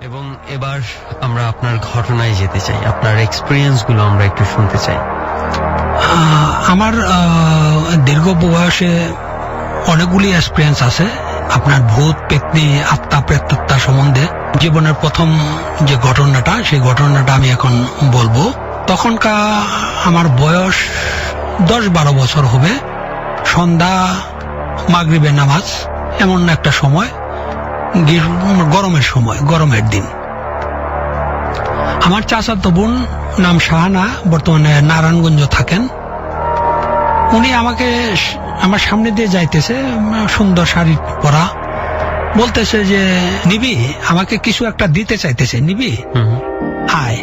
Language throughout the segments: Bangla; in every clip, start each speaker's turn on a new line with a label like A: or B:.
A: এবং এবার আমরা আপনার ঘটনায় যেতে চাই, আপনার এক্সপিরিয়েন্স গুলো আমরা একটু শুনতে চাই।
B: আমার দীর্ঘ বয়সে অনেকগুলি এক্সপিরিয়েন্স আছে আপনার ভূত পেতনি আত্মা প্রেতাত্মা সম্বন্ধে। জীবনের প্রথম যে ঘটনাটা, সেই ঘটনাটা আমি এখন বলবো। তখনকার আমার বয়স 10-12 বছর হবে। সন্ধ্যা, মাগরিবের নামাজ, এমন একটা সময়, গরমের সময়, গরমের দিন। আমার চাচাতো বোন নাম শাহানা, বর্তমানে নারায়ণগঞ্জ থাকেন। উনি আমাকে আমার সামনে দিয়ে যাইতেছে, সুন্দর শাড়ি পরা, বলতেছে যে নিবি, আমাকে কিছু একটা দিতে চাইতেছে, নিবি আয়।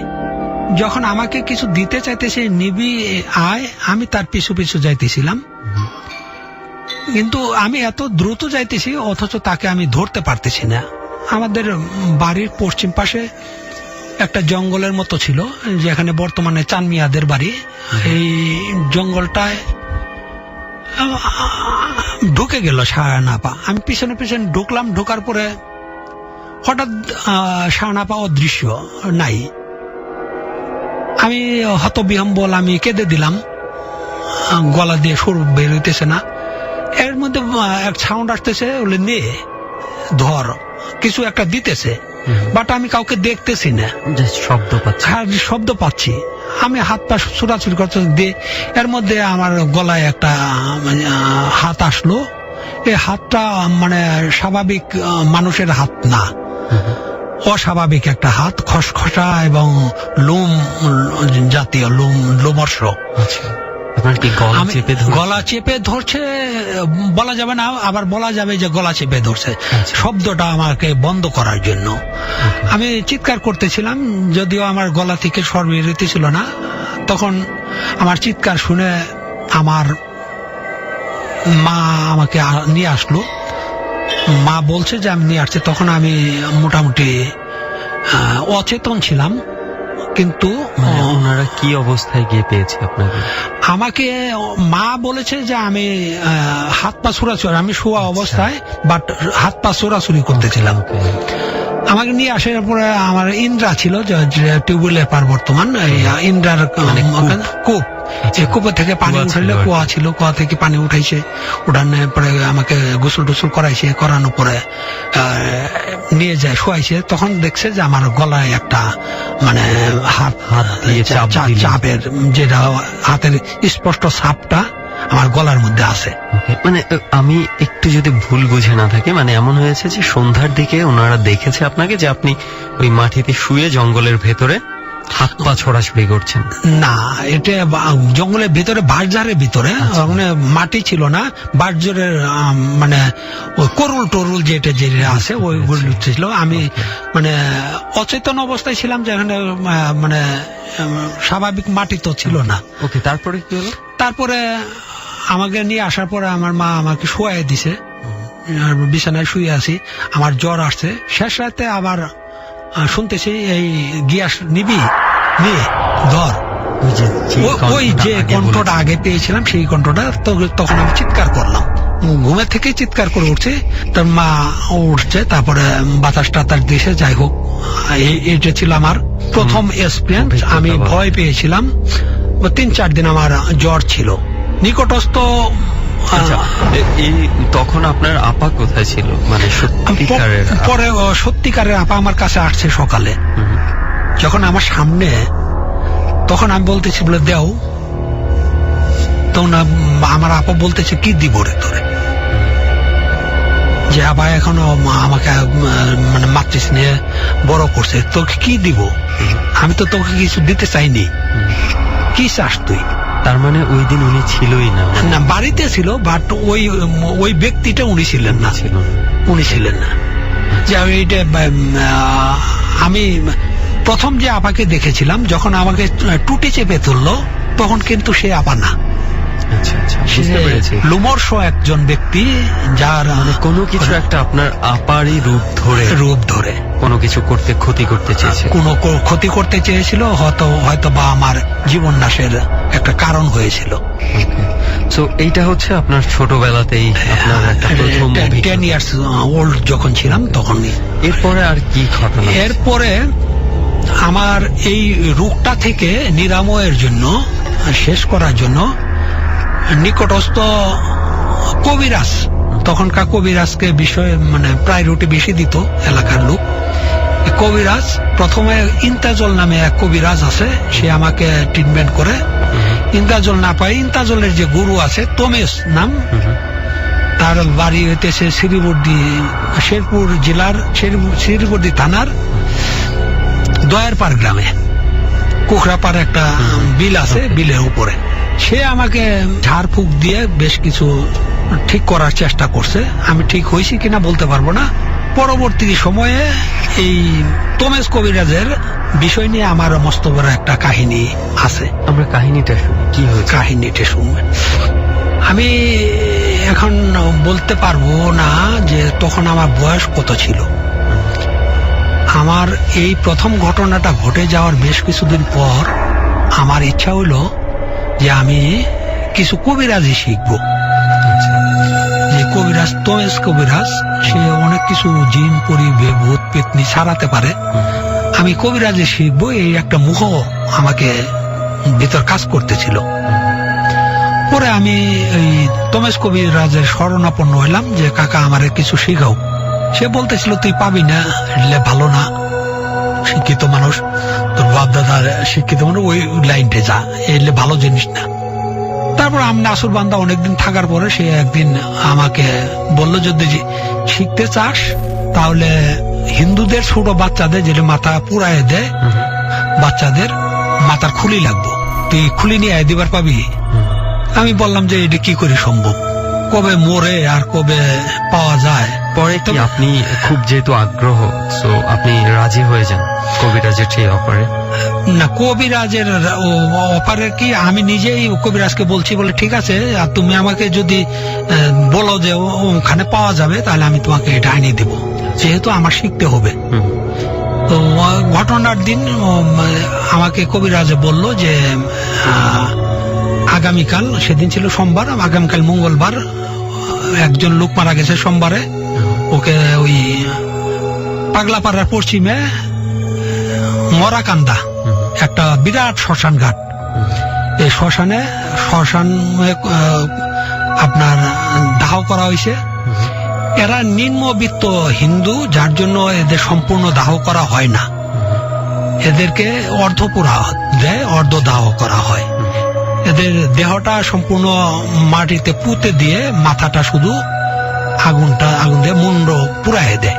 B: যখন আমাকে কিছু দিতে চাইতেছে, নিবি আয়, আমি তার পিছু পিছু যাইতেছিলাম। কিন্তু আমি এত দ্রুত যাইতেছি, অথচ তাকে আমি ধরতে পারতেছি না। আমাদের বাড়ির পশ্চিম পাশে একটা জঙ্গলের মতো ছিল, যেখানে বর্তমানে চানমিয়াদের বাড়ি। এই জঙ্গলটায় ঢুকে গেল শাহনাপা। আমি পিছনে পিছনে ঢুকলাম। ঢোকার পরে হঠাৎ শাহনাপা অদৃশ্য নাই। আমি হতবিহ্বল, আমি কেঁদে দিলাম, গলা দিয়ে সুর বের হইতেছে না। এর মধ্যে এক সাউন্ড আসতেছে, বলে নে ধর, কিছু একটা দিতেছে, বাট আমি কাউকে দেখতেছি না, শব্দ পাচ্ছি। আমি হাত পা ছোটাছুটি করতে দিয়ে এর মধ্যে আমার গলায় একটা হাত আসলো। এই হাতটা মানে স্বাভাবিক মানুষের হাত না, অস্বাভাবিক একটা হাত, খসখসা এবং লোম জাতীয়, লোমর্ষ। গলা চেপে ধরছে বলা যাবে না, আবার বলা যাবে যে গলা চেপে ধরছে। শব্দটা আমাকে বন্ধ করার জন্য আমি চিৎকার করতেছিলাম, যদিও আমার গলা থেকে স্বর বের হইতেছিল না। তখন আমার চিৎকার শুনে আমার মা আমাকে নিয়ে আসলো। মা বলছে যে আমি নিয়ে আসছি। তখন আমি মোটামুটি অচেতন ছিলাম। কিন্তু
A: ওনারা কি অবস্থায় গিয়ে পেয়েছে আপনাকে?
B: আমাকে মা বলেছে যে আমি হাত পা ছোড়াছুড়ি, আমি শোয়া অবস্থায়, বাট হাত পা ছোড়াছুড়ি করতেছিলাম। আমাকে নিয়ে আসার পরে আমার ইন্দ্রা ছিল, টিউবওয়েলের পার বর্তমান ইন্দ্রার কূপ, কূপের থেকে পানি উঠাইলে, কুয়া ছিল, কুয়া থেকে পানি উঠাইছে। উঠানোর পরে আমাকে গোসল টোসল করাইছে। করানোর পরে নিয়ে যায় শোয়াইছে। তখন দেখছে যে আমার গলায় একটা মানে হাত চাপের, যেটা হাতের স্পষ্ট ছাপটা আমার গলার মধ্যে আছে।
A: মানে আমি একটু যদি ভুল বুঝে না থাকি, মানে এমন হয়েছে যে সন্ধ্যার দিকে ওনারা দেখেছে আপনাকে যে আপনি ওই মাটিতে শুয়ে জঙ্গলের ভেতরে হাত পা ছোড়াছুড়ি করছেন?
B: না, এটা জঙ্গলের ভিতরে, বাঁশঝাড়ের ভিতরে, মানে মাটি ছিল না, বাঁশঝাড়ের মানে ওই করুল টরুল যেটা আছে ওইগুলো ছিল। আমি মানে অচেতন অবস্থায় ছিলাম, যেখানে মানে স্বাভাবিক মাটি তো ছিল না।
A: ওকে, তারপরে কি হলো?
B: তারপরে আমাকে নিয়ে আসার পরে আমার মা আমাকে শোয়াই দিছে, বিছানায় শুয়ে আছি। আমার জ্বর আসছে। শেষ রাতে আবার শুনতেছি এই গিয়াস নিবি, নিয়ে ধর। ওই যে কণ্ঠটা আগে পেয়েছিলাম, সেই কণ্ঠটা। তখন আমি চিৎকার করলাম, ঘুমের থেকে চিৎকার করে উঠছে। তার মা উঠছে, তারপরে বাতাস টাতাস দিয়েছে। যাই হোক, এইটা ছিল আমার প্রথম এক্সপিরিয়েন্স। আমি ভয় পেয়েছিলাম। 3-4 দিন আমার জ্বর ছিল। নিকটস্থ
A: তখন আপনার আপা কোথায় ছিল? মানে সত্যিকারের?
B: পরে সত্যিকারের আপা আমার কাছে আসছে সকালে, যখন আমার সামনে। তখন আমি বলতেছি, বলে দেও। তখন আমার আপা বলতেছে, কি দিব রে তোরে? যে আপা এখনো আমাকে মানে মাতৃস নিয়ে বড় করছে, তোকে কি দিব? আমি তো তোকে কিছু দিতে চাইনি। কি চাস তুই?
A: তার মানে ওই দিন উনি ছিলই না?
B: না, বাড়িতে ছিল, বাট ওই ব্যক্তিটা উনি ছিলেন না, উনি ছিলেন না। যে আমি প্রথম যে আপাকে দেখেছিলাম, যখন আমাকে টুটি চেপে তুললো, তখন কিন্তু সে আপা না।
A: আচ্ছা আচ্ছা, বুঝতে পেরেছি।
B: লুমর্ষ একজন ব্যক্তি, যার
A: মানে কোনো কিছু একটা আপনার আপারই রূপ ধরে কোনো কিছু ক্ষতি করতে চেয়েছে।
B: কোনো ক্ষতি করতে চেয়েছিল, হয়তো বা আমার জীবন নাশের একটা কারণ হয়েছিল।
A: সো এইটা হচ্ছে আপনার ছোটবেলাতেই আপনার একটা প্রথম
B: 10 years old যখন ছিলাম তখনই।
A: এরপরে আর কি ঘটনা?
B: এরপরে আমার এই রোগটা থেকে নিরাময়ের জন্য, শেষ করার জন্য নিকটস্থ কবিরাজ, তখনকার কবিরাজকে বিষয়ে মানে প্রায়োরিটি বেশি দিত এলাকার লোক। কবিরাজ প্রথমে ইন্তাজল নামে এক কবিরাজ আছে, সে আমাকে ট্রিটমেন্ট করে। ইন্তাজল না পাই, ইন্তাজলের যে গুরু আছে তোমেস নাম, তার বাড়ি হইতেছে শেরপুর জেলার শিরিবর্দি থানার দয়ারপাড় গ্রামে, কুখরাপাড় একটা বিল আছে, বিলের উপরে। সে আমাকে ঝাড়ফুঁক দিয়ে বেশ কিছু ঠিক করার চেষ্টা করছে। আমি ঠিক হয়েছি কিনা বলতে পারবো না। পরবর্তী সময়ে এই তোমেস কবিরাজের বিষয় নিয়ে আমার মস্ত বড় একটা কাহিনী আছে।
A: আমরা কাহিনীটা শুনি, কি হয়েছে
B: কাহিনীটা শুনবেন। আমি এখন বলতে পারবো না যে তখন আমার বয়স কত ছিল। আমার এই প্রথম ঘটনাটা ঘটে যাওয়ার বেশ কিছুদিন পর আমার ইচ্ছা হইল যে আমি কিছু কবিরাজি শিখবো। যে কবিরাজ তোমেস কবিরাজ, সে অনেক কিছু জিন পরি ভূত পেতনি ছাড়াতে পারে। আমি কবিরাজি শিখবো, এই একটা মুহ আমাকে ভিতর কাজ করতেছিল। পরে আমি এই তোমেস কবিরাজের শরণাপন্ন হইলাম যে কাকা আমারে কিছু শিখাও। সে বলতেছিল তুই পাবি না, এলে ভালো না, শিক্ষিত মানুষ, তোর বাপ দাদা শিক্ষিত মানুষ, ওই লাইনটে যা, এলে ভালো জিনিস না। তারপর আমি আসুর বান্দা অনেকদিন থাকার পরে সে একদিন আমাকে বলল, যদি শিখতে চাস তাহলে হিন্দুদের ছোট বাচ্চাদের যেটা মাথা পুরায় দেয়, বাচ্চাদের মাথার খুলি লাগবো, তুই খুলি নিয়ে দিবার পাবি। আমি বললাম যে এটা কি করে সম্ভব, কবে মরে আর কবে পাওয়া যায়।
A: পরে কি আপনি খুব যেহেতু আগ্রহ, সো আপনি রাজি হয়ে যান কবিরাজের সেই অফারে?
B: না, কবিরাজের অফারে কি, আমি নিজেই কবিরাজকে বলছি বলে ঠিক আছে, আর তুমি আমাকে যদি বলো যে ওখানে পাওয়া যাবে তাহলে আমি তোমাকে এটা এনে দেবো, যেহেতু আমার শিখতে হবে। তো ঘটনার দিন আমাকে কবিরাজে বলল যে আগামীকাল, সেদিন ছিল সোমবার, আগামীকাল মঙ্গলবার, একজন লোক মারা গেছে সোমবারে, ওকে ওই পাগলাপাড়ার পশ্চিমে মরাকান্দা একটা বিরাট শ্মশান ঘাট, এই শ্মশানে আপনার দাহ করা হয়েছে। এরা নিম্নবিত্ত হিন্দু, যার জন্য এদের সম্পূর্ণ দাহ করা হয় না, এদেরকে অর্ধ পোড়া দেয়, অর্ধ দাহ করা হয়। এদের দেহটা সম্পূর্ণ মাটিতে পুঁতে দিয়ে মাথাটা শুধু আগুন দিয়ে মুন্ড পুড়ায় দেয়।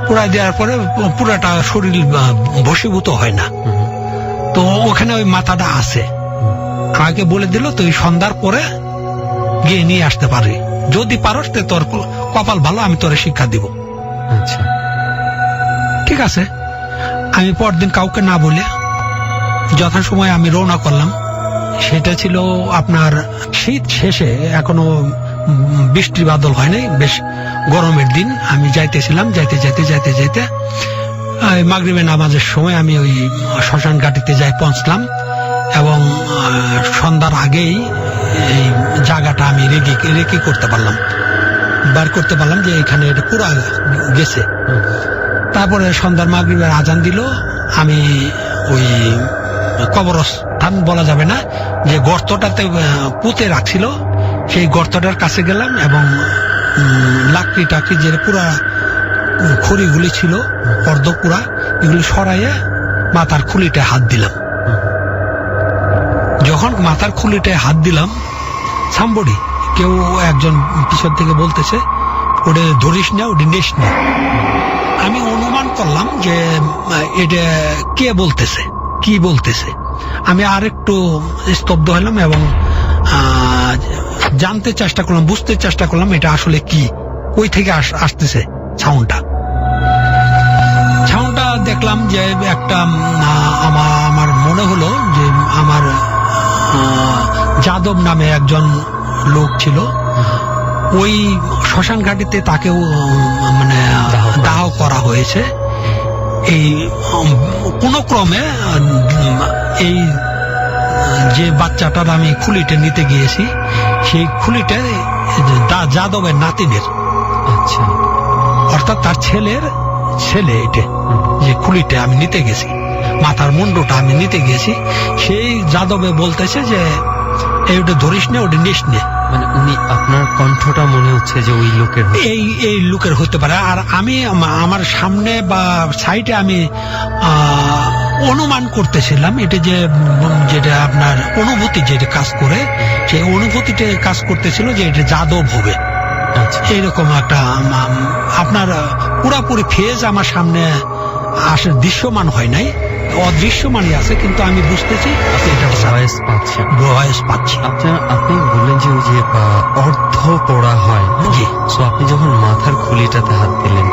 B: পুড়ায় দেওয়ার পরে পুরাটা শরীর বশীভূত হয় না। তো ওখানে ওই মাথাটা আছে, আমাকে বলে দিল তুই সন্ধ্যার পরে গিয়ে নিয়ে আসতে পারবি, যদি পারস তোর কপাল ভালো, আমি তোরে শিক্ষা দিব।
A: আচ্ছা,
B: ঠিক আছে। আমি পরদিন কাউকে না বলে যথাসময়ে আমি রওনা করলাম। সেটা ছিল আপনার শীত শেষে, এখনো বৃষ্টি বাদল হয় নাই, বেশ গরমের দিন। আমি যাইতেছিলাম, যাইতে মাগরিবের নামাজের সময় আমি ওই শ্মশান ঘাটিতে যাই পৌঁছলাম, এবং সন্ধ্যার আগেই এই জায়গাটা আমি রেকি করতে পারলাম, বার করতে পারলাম যে এখানে এটা পুরা গেছে। তারপরে সন্ধ্যার মাগরিবের আজান দিল, আমি ওই কবরস্থান বলা যাবে না, যে গর্তটাতে পুঁতে রাখছিল সেই গর্তটার কাছে গেলাম, এবং লাকড়ি টাকড়ি যে পুরা খড়িগুলি ছিল পর্দপুরা, এগুলি সরাইয়ে মাথার খুলিটায় হাত দিলাম। যখন মাথার খুলিটায় হাত দিলাম, সামবডি, কেউ একজন পিছন থেকে বলতেছে ওটা ধরিস না, ওটা নিস না। আমি অনুমান করলাম যে এটা কে বলতেছে, কি বলতেছে। আমি আরেকটু স্তব্ধ হলাম এবং জানতে চেষ্টা করলাম, বুঝতে চেষ্টা করলাম এটা আসলে কি, কই থেকে আসতেছে সাউন্ডটা। দেখলাম যে একটা আমার মনে হলো যে আমার যাদব নামে একজন লোক ছিল, ওই শ্মশান ঘাটিতে তাকেও মানে দাহ করা হয়েছে। এই কোন ক্রমে এই যে বাচ্চাটার আমি খুলিটে নিতে গিয়েছি, সেই খুলিটে যাদবের নাতিনের,
A: আচ্ছা,
B: অর্থাৎ তার ছেলের ছেলে, এটা যে খুলিটে আমি নিতে গেছি, মাথার মুন্ডটা আমি নিতে গেছি, সেই যাদবে বলতেছে যে এইটা ধরিস নে, ওটা নিস নে।
A: মানে উনি, আপনার কণ্ঠটা মনে হচ্ছে যে ওই লোকের।
B: এই লোকের হতে পারে। আর আমি আমার সামনে বা সাইডে আমি অনুমান করতেছিলাম, এটা যেটা আপনার অনুভূতি যেটা কাজ করে, সেই অনুভূতিটা কাজ করতেছিল যে এটা যাদব হবে। এইরকম একটা আপনার পুরাপুরি ফেজ আমার সামনে আসে, দৃশ্যমান হয় নাই, অদৃশ্যমানই আছে, কিন্তু আমি বুঝতেছি ভয়েস পাচ্ছি।
A: আপনি বললেন যে ওই যে অর্ধ পড়া হয়, আপনি যখন মাথার খুলিটাতে হাত দিলেন,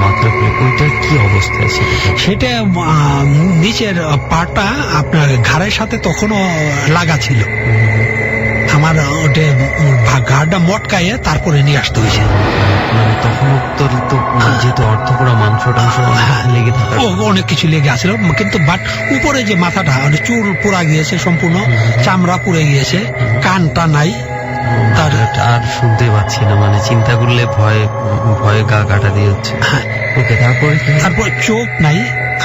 A: মাথার খুলি, ওইটার কি অবস্থা আছে?
B: সেটা নিচের পাটা আপনার ঘাড়ের সাথে তখনও লাগা ছিল, আমার ওটা ঘাড়টা মটকাইয়ে তারপরে নিয়ে আসতে হয়েছে।
A: মানে তখন তো যেহেতু অর্ধপোড়া মাংস টাংস লেগে থাকে,
B: অনেক কিছু লেগে আসছিল, কিন্তু বাট উপরে যে মাথাটা চুল পুরা গিয়েছে, সম্পূর্ণ চামড়া পুড়ে গিয়েছে, কানটা নাই,
A: তার আর শুনতে পাচ্ছি না, মানে চিন্তা করলে ভয়ে গা কাটা দিয়ে হচ্ছে। ওকে,
B: তারপর চোখ নাই।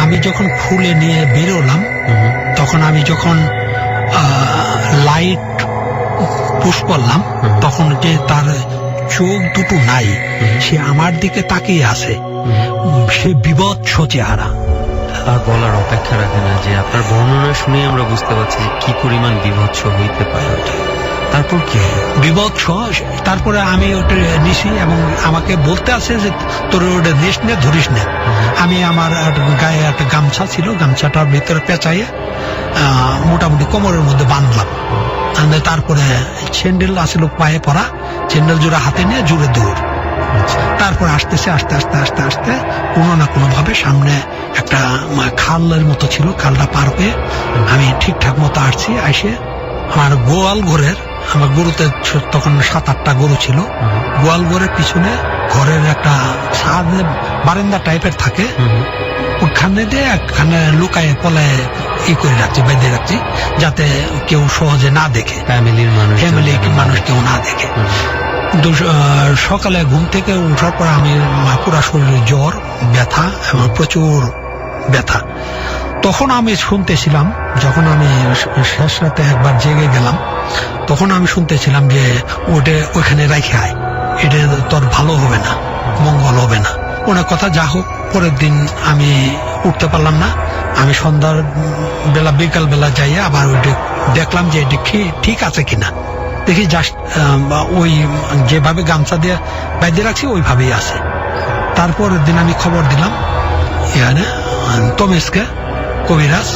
B: আমি যখন খুলে নিয়ে বেরোলাম, তখন আমি যখন লাইট পুশ করলাম, তখন যে তার চোখ দুটো নাই, সে আমার দিকে তাকিয়ে আছে, সে বিভৎস চেহারা।
A: আর বলার অপেক্ষা রাখে না, যে আপনার বর্ণনা শুনে আমরা বুঝতে পারছি যে কি পরিমাণ বিভৎস হইতে পারে ওটা। তারপর কি
B: বিভৎস? তারপরে আমি ওটা নিছি এবং আমাকে বলতে আছে যে তোর ওটা নিস নে, ধরিস নে। আমি আমার গায়ে একটা গামছা ছিল, গামছাটার ভিতরে পেঁচাইয়ে মোটামুটি কোমরের মধ্যে বাঁধলাম। তারপরে স্যান্ডেল আসছিল পায়ে পরা, স্যান্ডেল জোড়া হাতে নিয়ে জোরে দৌড়। তারপর আসতেছে, আস্তে আস্তে আস্তে আস্তে কোনো না কোনো ভাবে সামনে একটা খালের মতো ছিল, খালটা পার হয়ে আমি ঠিকঠাক মতো আসছি। আসে আমার গোয়াল ঘরের, আমার গরুতে তখন 7-8টা গরু ছিল, গোয়াল ঘরের পিছনে ঘরের একটা ছাদ বারান্দা টাইপের থাকে, ওখানে দিয়ে একখানে লুকায়ে পলায় করে রাখছি, বেঁধে রাখছি, যাতে কেউ সহজে না দেখে, ফ্যামিলির মানুষ কেউ না দেখে। কিন্তু সকালে ঘুম থেকে উঠার পর আমি পুরা শরীরে জ্বর, ব্যথা এবং প্রচুর ব্যথা। তখন আমি শুনতেছিলাম, যখন আমি শেষ রাতে একবার জেগে গেলাম, তখন আমি শুনতেছিলাম যে ওইখানে রেখে আয়, এটা তোর ভালো হবে না, মঙ্গল হবে না, অনেক কথা। যা হোক, পরের দিন আমি উঠতে পারলাম না। আমি সন্ধ্যার বেলা, বিকাল বেলা যাইয়া আবার ওইটা দেখলাম যে এটা ঠিক আছে কিনা। দেখি জাস্ট ওই যেভাবে গামছা দিয়ে বেঁধে রাখছি ওইভাবেই আছে। তারপরের দিন আমি খবর দিলাম এখানে তমেশকে, কবিরাজ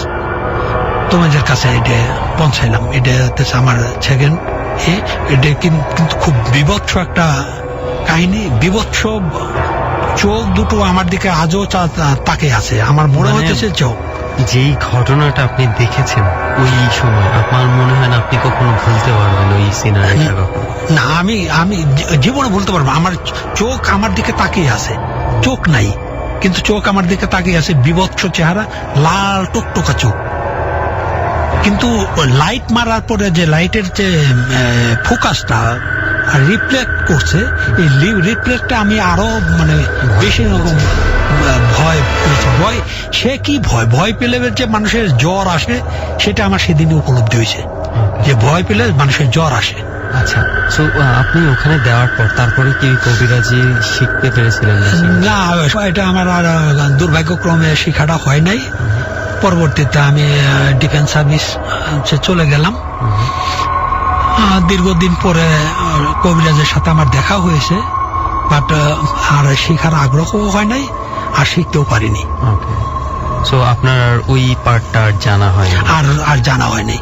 B: তমেজের কাছে এটা পৌঁছাইলাম। এটা হচ্ছে আমার সেকেন্ড। এটা কিন্তু খুব বিভৎস একটা কাহিনী, বিভৎস। চোখ দুটো আমার দিকে আজও তাকে আছে, আমার মনে হচ্ছে চোখ।
A: যেই ঘটনাটা আপনি দেখেছেন ওই সময়, আমার মনে হয় না আপনি কখনো ভুলতে পারবেন ওই সিনারিটা।
B: না, আমি জীবনে ভুলতে পারবো। আমার চোখ আমার দিকে তাকিয়ে আছে, চোখ নাই কিন্তু চোখ আমার দিকে তাকিয়ে আছে, বিভৎস চেহারা, লাল টকটকা চোখ। কিন্তু লাইট মারার পরে যে লাইটের যে ফোকাসটা রিফ্লেক্ট করছে, এই রিফ্লেক্টটা আমি আরো মানে বেশি রকম ভয় পেয়েছি। সে কি ভয় পেলে যে মানুষের জ্বর আসে, সেটা আমার সেদিনই উপলব্ধি হয়েছে, যে ভয় পেলে মানুষের জ্বর আসে।
A: আচ্ছা, তো আপনি ওখানে দেওয়ার পর তারপরে কি কবিরাজি শিখতে পেরেছিলেন?
B: না, এটা আমার আর দুর্ভাগ্যক্রমে শিখাটা হয় নাই। পরবর্তীতে আমি ডিফেন্স সার্ভিস চলে গেলাম। দীর্ঘদিন পরে কবিরাজের সাথে আমার দেখা হয়েছে, বাট আর শিখার আগ্রহ হয় নাই, আর শিখতেও পারিনি।
A: সো আপনার ওই পার্টটা আর জানা হয়
B: আর জানা হয়নি।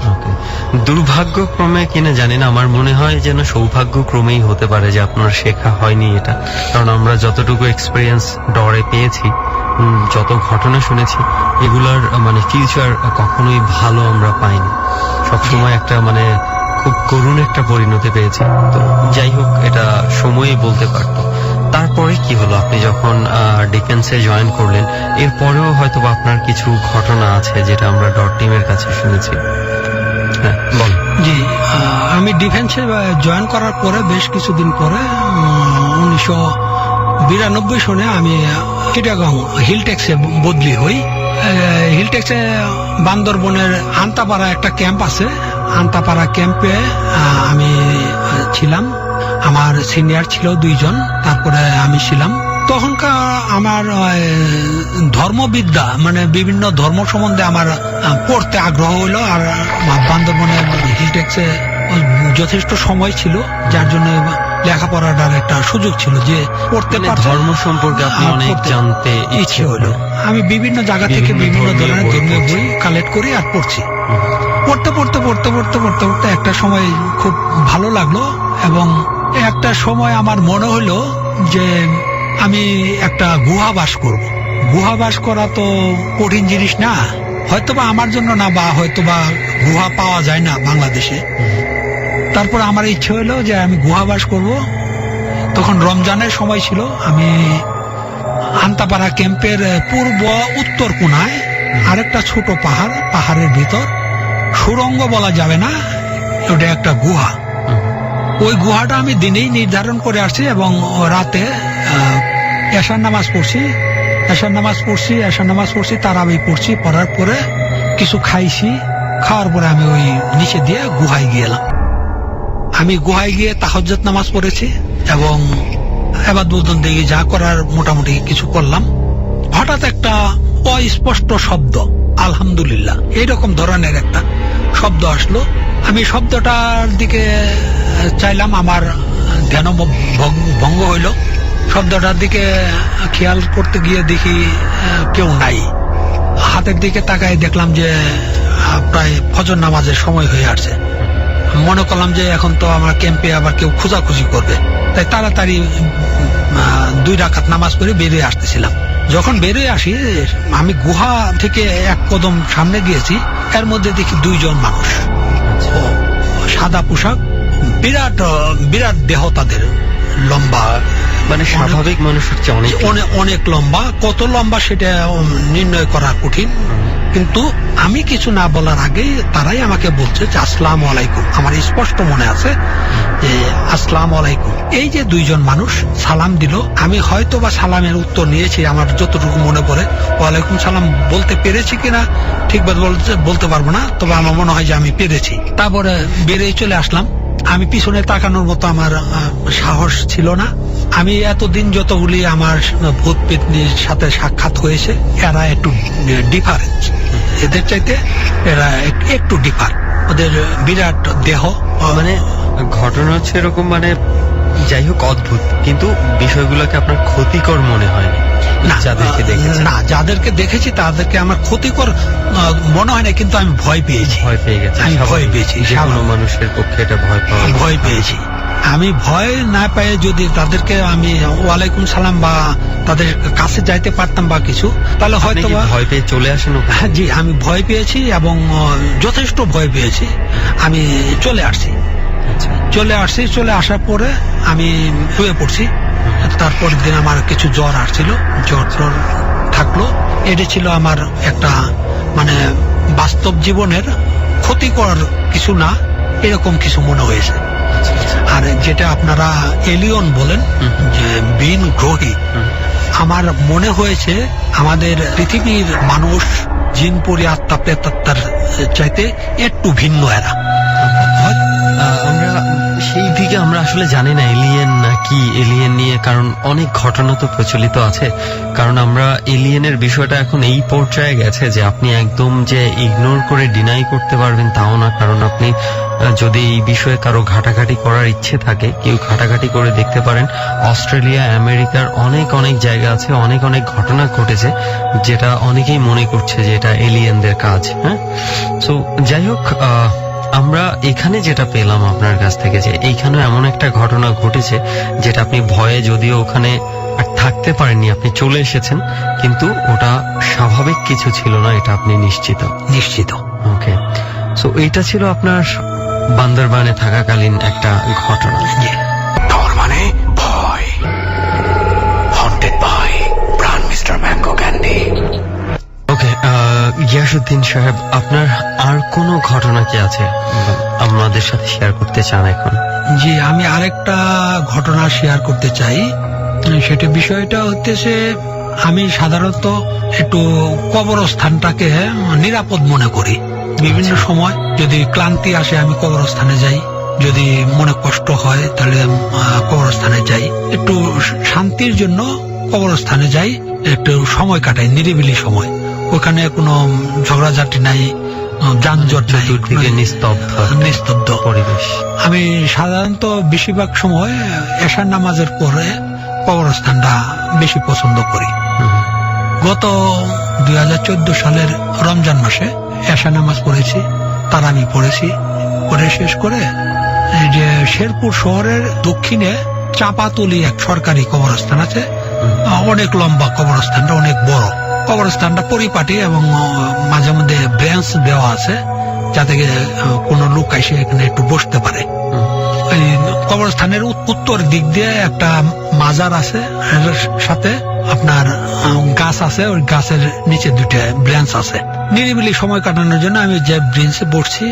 A: দুর্ভাগ্যক্রমে কিনা জানি না, আমার মনে হয় যেন সৌভাগ্যক্রমেই হতে পারে যে আপনার শেখা হয়নি এটা। কারণ আমরা যতটুকু এক্সপিরিয়েন্স ডরে পেয়েছি, যত ঘটনা শুনেছি, এগুলার মানে ফিউচার কখনোই ভালো আমরা পাইনি। সবসময় একটা মানে খুব করুণ একটা পরিণতি পেয়েছে। তো যাই হোক, এটা সময়ই বলতে পারতো। তারপরে কি হলো? আপনি যখন ডিফেন্সে জয়েন করলেন, এরপরেও হয়তো বা আপনার কিছু ঘটনা আছে যেটা আমরা ডট টিমের কাছে শুনেছি। হ্যাঁ, বল।
B: জি, আমি ডিফেন্সে জয়েন করার পরে বেশ কিছুদিন পরে 1992 সনে আমি চিটাগং হিলটেক্সে বদলি হই। হিলটেক্সে বান্দরবনের আন্তাপাড়া একটা ক্যাম্প আছে, আন্তাপাড়া ক্যাম্পে আমি ছিলাম। আমার সিনিয়র ছিল 2 জন, তারপরে আমি ছিলাম। তখনকার আমার ধর্মবিদ্যা মানে বিভিন্ন ধর্ম সম্বন্ধে আমার পড়তে আগ্রহ হলো। আর বান্দরবনের হিলটেক্সে যথেষ্ট সময় ছিল, যার জন্য লেখাপড়ার একটা সুযোগ ছিল যে পড়তে
A: ধর্ম সম্পর্কে আপনি অনেক জানতে
B: ইচ্ছে হলো। আমি বিভিন্ন জায়গা থেকে বিভিন্ন ধরনের ধর্মীয় বই কালেক্ট করি আর পড়ছি। পড়তে পড়তে পড়তে পড়তে পড়তে পড়তে একটা সময় খুব ভালো লাগলো, এবং একটা সময় আমার মনে হলো যে আমি একটা গুহাবাস করব। গুহাবাস করা তো কঠিন জিনিস না, হয়তোবা আমার জন্য না, বা হয়তোবা গুহা পাওয়া যায় না বাংলাদেশে। তারপর আমার ইচ্ছে হলো যে আমি গুহাবাস করব। তখন রমজানের সময় ছিল। আমি আন্তাপাড়া ক্যাম্পের পূর্ব উত্তর কোণায় আরেকটা ছোট পাহাড়, পাহাড়ের ভিতর সুড়ঙ্গ বলা যাবে না, ওটা একটা গুহা। ওই গুহাটা আমি দিনেই নির্ধারণ করে আসছি, এবং রাতে এশার নামাজ পড়ছি, তারাবি পড়ছি, পড়ার পরে কিছু খাইছি, খাওয়ার পরে আমি ওই নিচে দিয়ে গুহায় গেলাম। আমি গুহায় গিয়ে তাহাজ্জুদ নামাজ পড়েছি এবং ইবাদত দিকে যা করার মোটামুটি কিছু করলাম। হঠাৎ একটা অস্পষ্ট শব্দ, আলহামদুলিল্লাহ এইরকম ধরনের একটা শব্দ আসলো। আমি শব্দটার দিকে চাইলাম, আমার ধ্যান ভঙ্গ হইল। শব্দটার দিকে খেয়াল করতে গিয়ে দেখি কেউ নাই। হাতের দিকে তাকায় দেখলাম যে প্রায় ফজর নামাজের সময় হয়ে আসছে। মনে করলাম যে এখন তো আমার ক্যাম্পে আবার কেউ খোঁজাখুঁজি করবে, তাই তাড়াতাড়ি 2 রাকাত নামাজ পড়ে বেরিয়ে আসতেছিলাম। যখন বেরিয়ে আসি, আমি গুহা থেকে 1 কদম সামনে গিয়েছি, এর মধ্যে দেখি 2 জন মানুষ, সাদা পোশাক, বিরাট বিরাট দেহ তাদের, লম্বা,
A: মানে স্বাভাবিক মানুষের চেয়ে
B: অনেক লম্বা। কত লম্বা সেটা নির্ণয় করা কঠিন, কিন্তু আমি কিছু না বলার আগেই তারাই আমাকে বলছে যে আসসালামু আলাইকুম। আমার স্পষ্ট মনে আছে যে আসসালামু আলাইকুম। এই যে 2 জন মানুষ সালাম দিল, আমি হয়তো বা সালামের উত্তর নিয়েছি, আমার যতটুকু মনে পড়ে। ওয়ালাইকুম সালাম বলতে পেরেছি কিনা ঠিকভাবে বলতে পারবো না, তবে আমার মনে হয় যে আমি পেরেছি। তারপরে বেরিয়ে চলে আসলাম। আমি পিছনে তাকানোর মতো আমার সাহস ছিল না। আমি এতদিন যতগুলি আমার ভূত পেতনির সাথে সাক্ষাৎ হয়েছে, এরা একটু ডিফারেন্স, এদের চাইতে এরা একটু ডিফার। ওদের বিরাট দেহ,
A: মানে ঘটনা হচ্ছে এরকম, মানে যাই হোক অদ্ভুত, কিন্তু বিষয়গুলোকে আপনার ক্ষতিকর মনে হয়নি?
B: যাদেরকে দেখেছি তাদেরকে আমার ক্ষতিকর মনে হয় না, কিন্তু আমি ভয় পেয়েছি।
A: কোনো মানুষের পক্ষে এটা ভয়
B: পেয়েছি। আমি ভয় না পেয়ে যদি তাদেরকে আমি ওয়ালাইকুম সালাম বা তাদের কাছে যাইতে পারতাম বা কিছু, তাহলে হয়তো
A: ভয় পেয়ে চলে আসেন।
B: জি, আমি ভয় পেয়েছি এবং যথেষ্ট ভয় পেয়েছি। আমি চলে আসছি। চলে আসার পরে আমি শুয়ে পড়ছি। তারপর দিন আমার কিছু জ্বর আসছিল, জ্বর থাকলো। এটা ছিল আমার একটা মানে বাস্তব জীবনের ক্ষতিকর কিছু না, এরকম কিছু মনে হয়েছে। আর যেটা আপনারা এলিয়ন বলেন, যে বিন গ্রহী, আমার মনে হয়েছে আমাদের পৃথিবীর মানুষ জিনপুরি আত্মা প্রেতাত্মার চাইতে একটু ভিন্ন এরা।
A: আমরা সেই দিকে আমরা আসলে জানি না এলিয়েন নাকি এলিয়েন নিয়ে, কারণ অনেক ঘটনা তো প্রচলিত আছে। কারণ আমরা এলিয়েনের বিষয়টা এখন এই পর্যায়ে গেছে যে আপনি একদম যে ইগনোর করে ডিনাই করতে পারবেন তাও না। কারণ আপনি যদি এই বিষয়ে কারো ঘাটাঘাটি করার ইচ্ছে থাকে, কেউ ঘাটাঘাটি করে দেখতে পারেন। অস্ট্রেলিয়া, আমেরিকার অনেক অনেক জায়গা আছে, অনেক অনেক ঘটনা ঘটেছে যেটা অনেকেই মনে করছে যে এটা এলিয়েনদের কাজ। হ্যাঁ, তো যাই হোক, আমরা এখানে যেটা পেলাম আপনার কাছ থেকে, যে এইখানে এমন একটা ঘটনা ঘটেছে যেটা আপনি ভয়ে যদিও ওখানে আর থাকতে পারেননি, আপনি চলে এসেছেন, কিন্তু ওটা স্বাভাবিক কিছু ছিল না, এটা আপনি নিশ্চিত?
B: নিশ্চিত।
A: ওকে, সো এইটা ছিল আপনার বান্দরবানে থাকাকালীন একটা ঘটনা।
C: ডর মানে ভয়, হন্টেড বাই প্রাণ মিস্টার ম্যাঙ্গো ক্যান্ডি।
A: ওকে, গিয়াসউদ্দিন সাহেব, আপনার আর কোনো ঘটনা কি আছে আমাদের সাথে শেয়ার করতে চান এখন?
B: জি, আমি আরেকটা ঘটনা শেয়ার করতে চাই। সেটা বিষয়টা হচ্ছে, আমি সাধারণত একটু কবরস্থানটাকে নিরাপদ মনে করি। বিভিন্ন সময় যদি ক্লান্তি আসে আমি কবরস্থানে যাই, যদি মনে কষ্ট হয় তাহলে কবরস্থানে যাই, একটু শান্তির জন্য কবরস্থানে যাই, একটু সময় কাটাই, নিরিবিলি সময়। ওখানে কোনো ঝগড়াঝাটি নাই, যানজট নাই,
A: চতুর্দিকে নিস্তব্ধ পরিবেশ।
B: আমি সাধারণত বেশিরভাগ সময় এশার নামাজের পরে কবরস্থানটা বেশি পছন্দ করি। গত 2014 সালের রমজান মাসে এশা নামাজ পড়েছি, তারাবি পড়েছি, পড়ে শেষ করে এই যে শেরপুর শহরের দক্ষিণে চাপাতলি এক সরকারি কবরস্থান আছে, অনেক লম্বা কবরস্থানটা, অনেক বড় কবরস্থানটা, পরিপাটি, এবং মাঝে মধ্যে বেঞ্চ দেওয়া আছে যাতে কোনো লোক এসে এখানে একটু বসতে পারে। এই কবরস্থানের উত্তর দিক দিয়ে একটা মাজার আছে, সাথে আপনার গাছ আছে, ওই গাছের নিচে দুইটা ব্রেঞ্চ আছে। নিরিবিলি সময় কাটানোর জন্য আমি যে ব্রেঞ্চে বসছি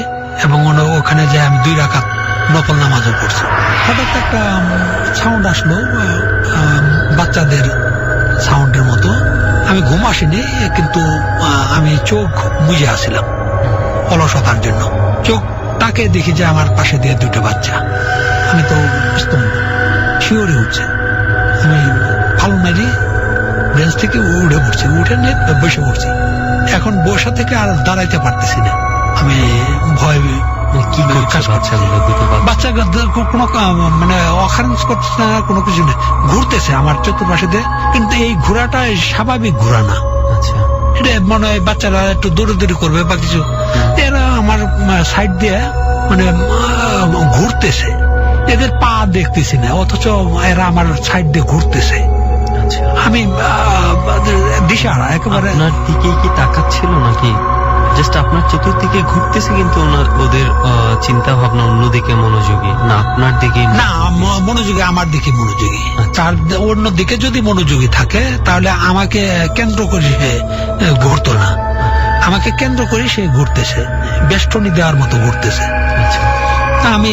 B: এবং ওখানে যে আমি 2 রাকাত নফল নামাজও পড়ছি। হঠাৎ একটা সাউন্ড আসলো, বাচ্চাদের সাউন্ডের মতো। আমি ঘুম আসিনি, কিন্তু আমি চোখ বুজে আসছিলাম অলসতার জন্য। চোখটাকে দেখি যে আমার পাশে দিয়ে 2টা বাচ্চা। আমি তো স্তম্ভ, শিওরে উঠছে। আমি ফালু মেরি বেঞ্চ থেকে উঠে পড়ছি, উঠে নিয়ে বসে পড়ছি। এখন বসা থেকে আর দাঁড়াইতে পারতেছি না। আমি ভয়,
A: কি করছে বাচ্চাগুলো?
B: বাচ্চাগুলো কোনো মানে অখারেন্স করতেছে না, কোনো কিছু নেই, ঘুরতেছে আমার চতুর্পাশে দিয়ে, কিন্তু এই ঘোরাটা স্বাভাবিক ঘোরা না।
A: আচ্ছা,
B: এটা মনে হয় বাচ্চারা একটু দৌড়াদৌড়ি করবে বা কিছু, এরা আমার সাইড দিয়ে মানে ঘুরতেছে। এদের পা দেখতেছি না, অথচ এরা আমার সাইড দিয়ে ঘুরতেছে। আমি দিশাহারা একেবারে।
A: আপনার দিকে কি তাকাচ্ছিল নাকি জাস্ট আপনার চতুর্দিকে ঘুরতেছে, কিন্তু ওদের চিন্তা ভাবনা অন্যদিকে মনোযোগী, না আপনার দিকে?
B: না, মনোযোগী আমার দিকে মনোযোগী। তার অন্য দিকে যদি মনোযোগী থাকে তাহলে আমাকে কেন্দ্র করে সে ঘুরতো না, আমাকে কেন্দ্র করে সে ঘুরতেছে, বেষ্টনী দেওয়ার মতো ঘুরতেছে। আমি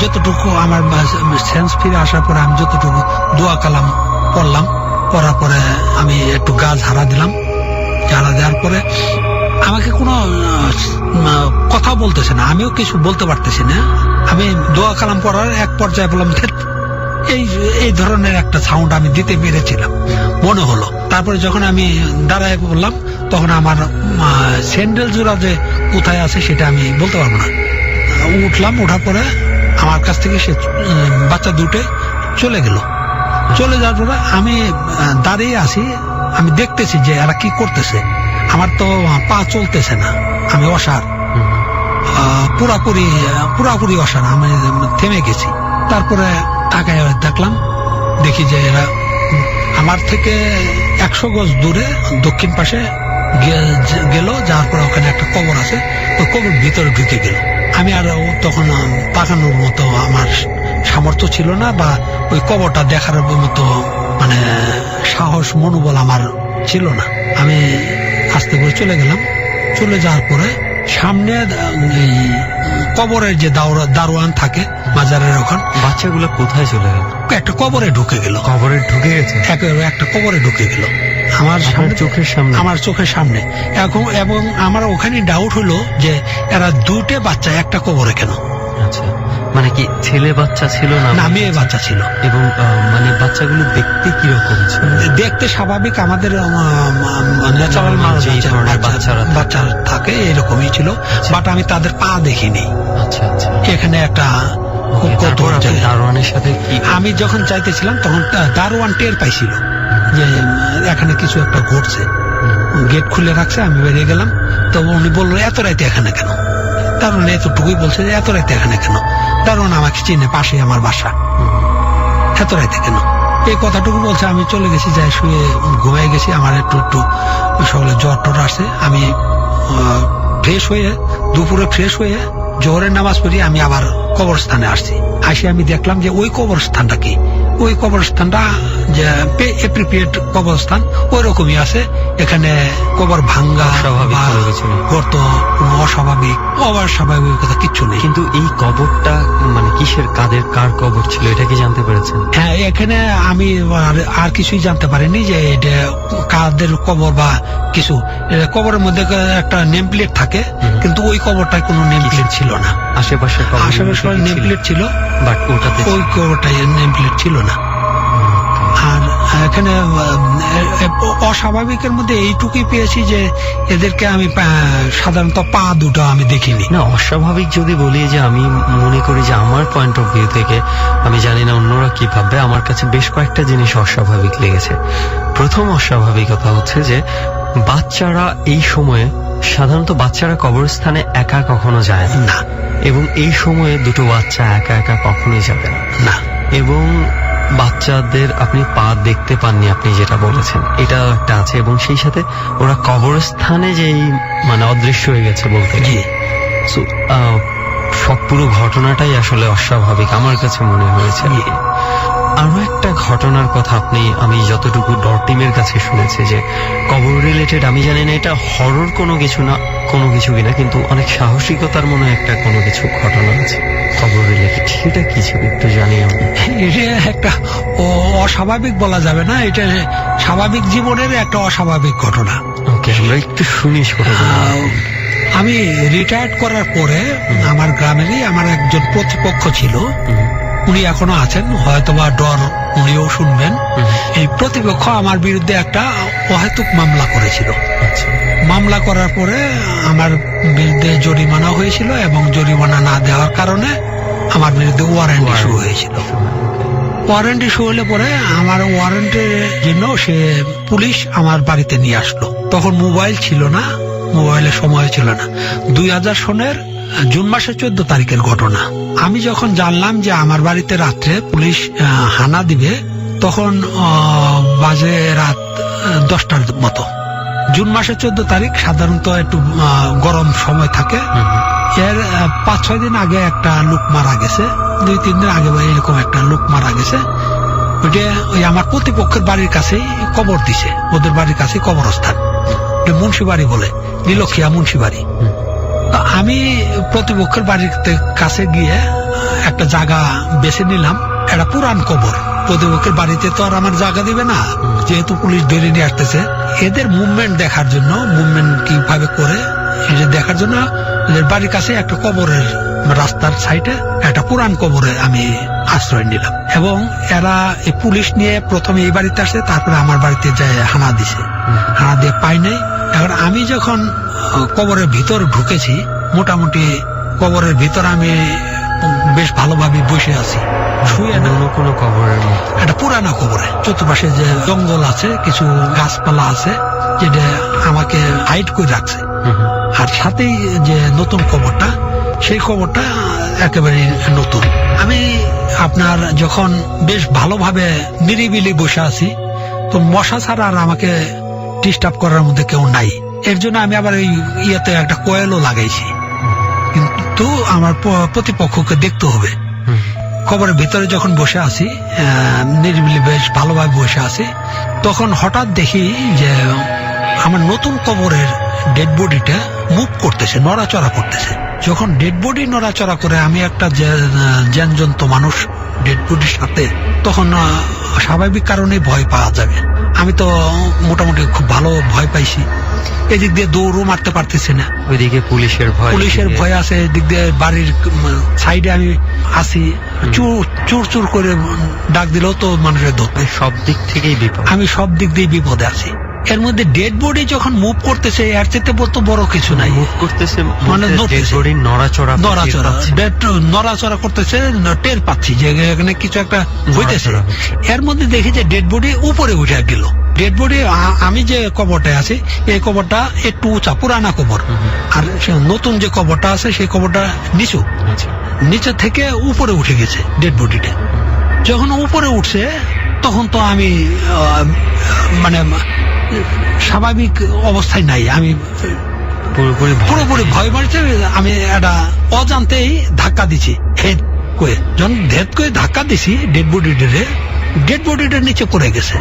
B: যতটুকু আমার সেন্স ফিরে আসার পরে আমি যতটুকু দোয়া কালাম পড়লাম, পড়ার পরে আমি একটু গা ঝাড়া দিলাম। ঝাড়া দেওয়ার পরে আমাকে কোনো কথা বলতেছে না, আমিও কিছু বলতে পারতেছি না। আমি দোয়া কালাম পড়ার এক পর্যায়ে বললাম, এই ধরনের একটা সাউন্ড আমি দিতে পেরেছিলাম মনে হলো। তারপরে যখন আমি দাঁড়ায় বললাম, তখন আমার স্যান্ডেল জোড়া যে কোথায় আছে সেটা আমি বলতে পারবো না। উঠলাম, ওঠার পরে আমার কাছ থেকে সে বাচ্চা 2টে চলে গেল। চলে যাওয়ার পরে আমি দাঁড়িয়ে আছি, আমি দেখতেছি যে এরা কি করতেছে। আমার তো পা চলতেছে না, আমি অসাড়, পুরাপুরি অসাড়, আমি থেমে গেছি। তারপরে তাকায় দেখলাম, দেখি যে এরা আমার থেকে 100 গজ দূরে দক্ষিণ পাশে গেল। যাওয়ার পরে ওখানে একটা কবর আছে, ওই কবর ভিতরে ঢুকে গেল। আমি আর তখন তাকানোর মতো আমার সামর্থ্য ছিল না, বা ওই কবরটা দেখার মতো মানে সাহস, মনোবল আমার ছিল না। আমি আস্তে করে চলে গেলাম। চলে যাওয়ার পরে সামনে এই কবরের যে দারোয়ান থাকে মাজারের ওখান,
A: বাচ্চাগুলো কোথায় চলে গেল?
B: একটা কবরে ঢুকে গেল।
A: কবরে ঢুকে গেছে?
B: একটা কবরে ঢুকে গেল আমার চোখের সামনে। এবং আমার ওখানে ডাউট হলো যে এরা 2টে বাচ্চা একটা কবরে কেন?
A: আচ্ছা, মানে কি ছেলে বাচ্চা ছিল না
B: মেয়ে বাচ্চা ছিল?
A: এবং মানে বাচ্চাগুলো দেখতে কিরকম ছিল?
B: দেখতে স্বাভাবিক, আমাদের ন্যাচারাল বাচ্চা থাকে এরকমই ছিল, বাট আমি তাদের পা দেখিনি।
A: আচ্ছা আচ্ছা,
B: এখানে একটা
A: দারোয়ানের সাথে
B: আমি যখন চাইতেছিলাম তখন দারোয়ান টের পাইছিল যে এখানে কিছু একটা ঘটছে। গেট খুলে রাখছে, আমি বেরিয়ে গেলাম। তো উনি বললো, এত রাইতে এখানে কেন? দারোয়ান এতটুকুই বলছে যে এত রাইতে এখানে কেন? দারোয়ান আমাকে চিনে, পাশে আমার বাসা, এত রাইতে কেন? এই কথাটুকু বলছে। আমি চলে গেছি, যাই শুয়ে ঘুমাই গেছি। আমার একটু সকালে জ্বর টর আসে। আমি ফ্রেশ হয়ে দুপুরে জোহরের নামাজ পড়ি আমি আবার কবরস্থানে আসছি। আসি আমি দেখলাম যে ওই কবরস্থানটা কি, ওই কবরস্থানটা যে এপ্রিপিয়েট কবরস্থান ওই রকমই আছে। এখানে কবর ভাঙ্গা
A: অস্বাভাবিক
B: বা
A: কোনো কিছু নেই।
B: গর্ত কোনো অস্বাভাবিকতা কিচ্ছু নেই।
A: কিন্তু এই কবরটা মানে কিসের, কার কবর ছিল এটা কি জানতে পেরেছেন?
B: হ্যাঁ, এখানে আমি আর কিছুই জানতে পারিনি যে এটা কাদের কবর বা কিছু। কবরের মধ্যে একটা নেম প্লেট থাকে, কিন্তু ওই কবরটায় কোনো নেম প্লেট ছিল না।
A: আশেপাশে
B: আশেপাশে নেম প্লেট ছিল,
A: বাট ওটাতে
B: ওই কবরটায় নেম প্লেট ছিল না। আর এখানে অস্বাভাবিকের মধ্যে এইটুকুই পেয়েছি যে এদেরকে আমি সাধারণত পা দুটো আমি দেখিনি।
A: না, অস্বাভাবিক যদি বলি যে আমি মনে করি যে আমার পয়েন্ট অফ ভিউ থেকে, আমি জানি না অন্যরা কি ভাববে, আমার কাছে বেশ কয়েকটা জিনিস অস্বাভাবিক লেগেছে। প্রথম অস্বাভাবিকতা হচ্ছে যে বাচ্চারা এই সময়ে, সাধারণত বাচ্চারা কবরস্থানে একা কখনো যায়
B: না,
A: এবং এই সময়ে দুটো বাচ্চা একা একা কখনোই যাবে না। এবং বাচ্চাদের আপনি পা দেখতে পাননি, আপনি যেটা বলেছেন এটা একটা আছে, এবং সেই সাথে ওরা কবরস্থানে যেই মানে অদৃশ্য হয়ে গেছে বলতে গেলে। So, সব পুরো ঘটনাটাই আসলে অস্বাভাবিক আমার কাছে মনে হয়েছে। আরো একটা ঘটনার কথা আমি যতটুকু ডর টিমের কাছে শুনেছি যে কবর রিলেটেড, আমি জানি না এটা হরর কোনো কিছু কিনা, কিন্তু অনেক সাহসিকতার মনে একটা কোনো কিছু ঘটনা আছে কবর রিলেটেড। সেটা কি ছিল একটু জানি আমি।
B: এটা একটা অস্বাভাবিক বলা যাবে না, এটা স্বাভাবিক জীবনের একটা অস্বাভাবিক ঘটনা।
A: ওকে, আমরা একটু শুনি ছোট করে।
B: আমি রিটায়ার্ড করার পরে আমার গ্রামেরই আমার একজন প্রতিপক্ষ ছিল, উনি এখনো আছেন, হয়তোবা ডর উনিও শুনবেন। এই প্রতিপক্ষ আমার বিরুদ্ধে একটা অহেতুক মামলা করেছিল। মামলা করার পরে আমার বিরুদ্ধে জরিমানা হয়েছিল, এবং জরিমানা না দেওয়ার কারণে আমার বিরুদ্ধে ওয়ারেন্ট ইস্যু হয়েছিল। ওয়ারেন্ট ইস্যু হলে পরে আমার ওয়ারেন্টের জন্য সে পুলিশ আমার বাড়িতে নিয়ে আসলো। তখন মোবাইল ছিল না, মোবাইলের সময় ছিল না। 2000 সনের জুন মাসের 14 তারিখের ঘটনা। আমি যখন জানলাম যে আমার বাড়িতে রাত্রে পুলিশ হানা দিবে, তখন বাজে রাত 10টার মতো। জুন মাসের 14 তারিখ সাধারণত একটু গরম সময় থাকে। এর 5-6 দিন আগে একটা লোক মারা গেছে, 2-3 দিন আগে এরকম একটা লোক মারা গেছে। ওইটা ওই আমার প্রতিপক্ষের বাড়ির কাছেই কবর দিছে, ওদের বাড়ির কাছেই কবরস্থান, মুন্সিবাড়ি বলে, নীলক্ষিয়া মুন্সিবাড়ি। আমি প্রতিপক্ষের বাড়ির কাছে গিয়ে একটা জায়গা বেছে নিলাম, একটা পুরান কবর। প্রতিপক্ষের বাড়িতে তো আর আমার জায়গা দিবে না, যেহেতু পুলিশ ধরে নিয়ে আসতেছে। এদের মুভমেন্ট দেখার জন্য, মুভমেন্ট কিভাবে করে এটা দেখার জন্য এদের বাড়ির কাছে একটা কবরের রাস্তার সাইডে একটা পুরান কবরে আমি আশ্রয় নিলাম। এবং এরা এই পুলিশ নিয়ে প্রথমে এই বাড়িতে আসে, তারপরে আমার বাড়িতে যায় হানা দিছে। হানা দিয়ে পাই নাই। এখন আমি যখন কবরের ভিতর ঢুকেছি, মোটামুটি কবরের ভিতর আমি বেশ ভালোভাবে বসে আছি, শুয়ে না
A: কোনো কবরের মধ্যে,
B: একটা পুরানো কবরে। চতুর্পাশে যে জঙ্গল আছে, কিছু গাছপালা আছে, যেটা আমাকে হাইড করে রাখছে। আর সাথেই যে নতুন কবরটা, সেই কবরটা একেবারে নতুন। আমি আপনার যখন বেশ ভালোভাবে নিরিবিলি বসে আছি, তো মশা ছাড়া আর আমাকে ডিস্টার্ব করার মধ্যে কেউ নাই। এর জন্য আমি আবার এই ইয়েতে একটা কোয়েলও লাগাইছি, কিন্তু আমার প্রতিপক্ষকে দেখতে হবে। কবরের ভিতরে যখন বসে আছি, নিরিবিলি বেশ ভালোভাবে বসে আছি, তখন হঠাৎ দেখি যে আমার নতুন কবরের ডেড বডিটা মুভ করতেছে, নড়াচড়া করতেছে। যখন ডেড বডি নড়াচড়া করে, আমি একটা জ্যানজন্ত মানুষ ডেড বডির সাথে, তখন স্বাভাবিক কারণে ভয় পাওয়া যাবে। আমি তো মোটামুটি খুব ভালো ভয় পাইছি। এদিক দিয়ে দৌড়ও মারতে পারতেছি না,
A: ওইদিকে পুলিশের ভয়
B: আছে। এদিক দিয়ে বাড়ির সাইডে আমি আছি, চুর চুর করে ডাক দিলেও তো মানুষের ধরবে।
A: সব দিক থেকেই বিপদ,
B: আমি সব দিক দিয়ে বিপদে আছি। এর মধ্যে ডেড বডি যখন মুভ করতেছে, এর চেয়ে তো বড় কিছু নাই।
A: মুভ করতেছে
B: মানে নড়াচড়া করতেছে, টের পাচ্ছি যে এখানে কিছু একটা হইতেছে। এর মধ্যে দেখি যে ডেড বডি উপরে উঠে গেল। ডেড বডি, আমি যে কবরটা আছে, এই কবরটা একটু উঁচা, পুরানা কবর। আর নতুন যে কবরটা আছে, সেই কবরটা নিচে থেকে উপরে উঠে গেছে ডেড বডিটা। যখন উপরে উঠছে, তখন তো আমি মানে স্বাভাবিক অবস্থায় নাই। আমি
A: পুরোপুরি
B: পুরোপুরি ভয় মারছে। আমি একটা অজান্তেই ধাক্কা দিছি হেড করে, যখন হেড করে ধাক্কা দিছি ডেড বডিটার নিচে পড়ে গেছে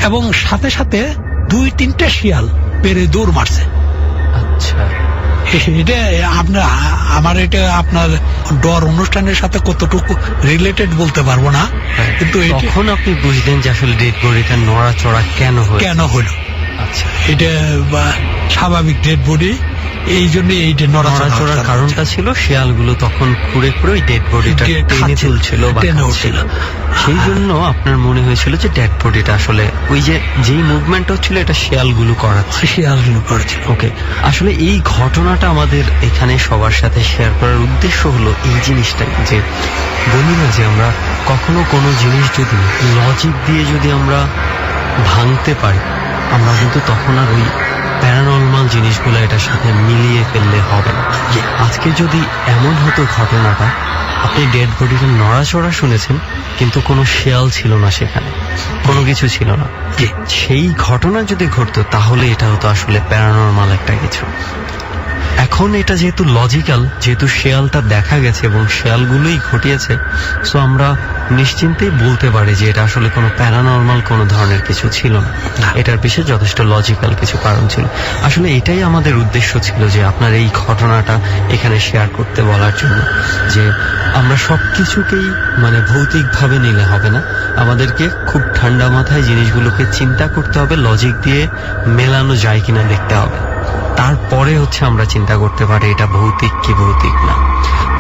B: এবং সাথে সাথে 2-3টে শিয়াল পেরে দৌড় মারছে।
A: আচ্ছা,
B: এটা আমার এটা আপনার ডর অনুষ্ঠানের সাথে কতটুকু রিলেটেড বলতে পারবো না, কিন্তু
A: তখন আপনি বুঝলেন যে আসলে ডেড বডিটা নড়াচড়া কেন হলো।
B: আচ্ছা, এটা স্বাভাবিক ডেড বডি, এই জন্য এইটা
A: নড়াচড়ার কারণটা ছিল শিয়ালগুলো তখন ঘুরে ঘুরে ওই ডেড বডিটা টেনে তুলছিল বা খাচ্ছিল। সেই জন্য আপনার মনে হয়েছিল যে ডেড বডিটা আসলে ওই যেই মুভমেন্ট হচ্ছিল এটা শিয়ালগুলো করাচ্ছিল। ওকে, আসলে এই ঘটনাটা আমাদের এখানে সবার সাথে শেয়ার করার উদ্দেশ্য হলো এই জিনিসটাই, যে বলি না যে আমরা কখনো কোনো জিনিস যদি লজিক দিয়ে যদি আমরা ভাঙতে পারি, আমরা কিন্তু তখন আর ওই প্যারানর্মাল জিনিসগুলো এটার সাথে মিলিয়ে ফেললে হবে না। আজকে যদি এমন হতো ঘটনাটা, আপনি ডেড বডির নড়াচড়া শুনেছেন কিন্তু কোনো শিয়াল ছিল না, সেখানে কোনো কিছু ছিল না, সেই ঘটনা যদি ঘটতো তাহলে এটা হতো আসলে প্যারানর্মাল একটা কিছু। এখন এটা যেহেতু লজিক্যাল, যেহেতু শিয়ালটা দেখা গেছে এবং শিয়ালগুলোই ঘটিয়েছে, সো আমরা নিশ্চিন্তেই বলতে পারি যে এটা আসলে কোনো প্যারানর্মাল কোনো ধরনের কিছু ছিল না, এটার পিছনে যথেষ্ট লজিক্যাল কিছু কারণ ছিল। আসলে এটাই আমাদের উদ্দেশ্য ছিল যে আপনার এই ঘটনাটা এখানে শেয়ার করতে বলার জন্য, যে আমরা সবকিছুকেই মানে ভৌতিকভাবে নিলে হবে না, আমাদেরকে খুব ঠান্ডা মাথায় জিনিসগুলোকে চিন্তা করতে হবে, লজিক দিয়ে মেলানো যায় কিনা দেখতে হবে, তারপরে হচ্ছে আমরা চিন্তা করতে পারি এটা ভৌতিক কি ভৌতিক না।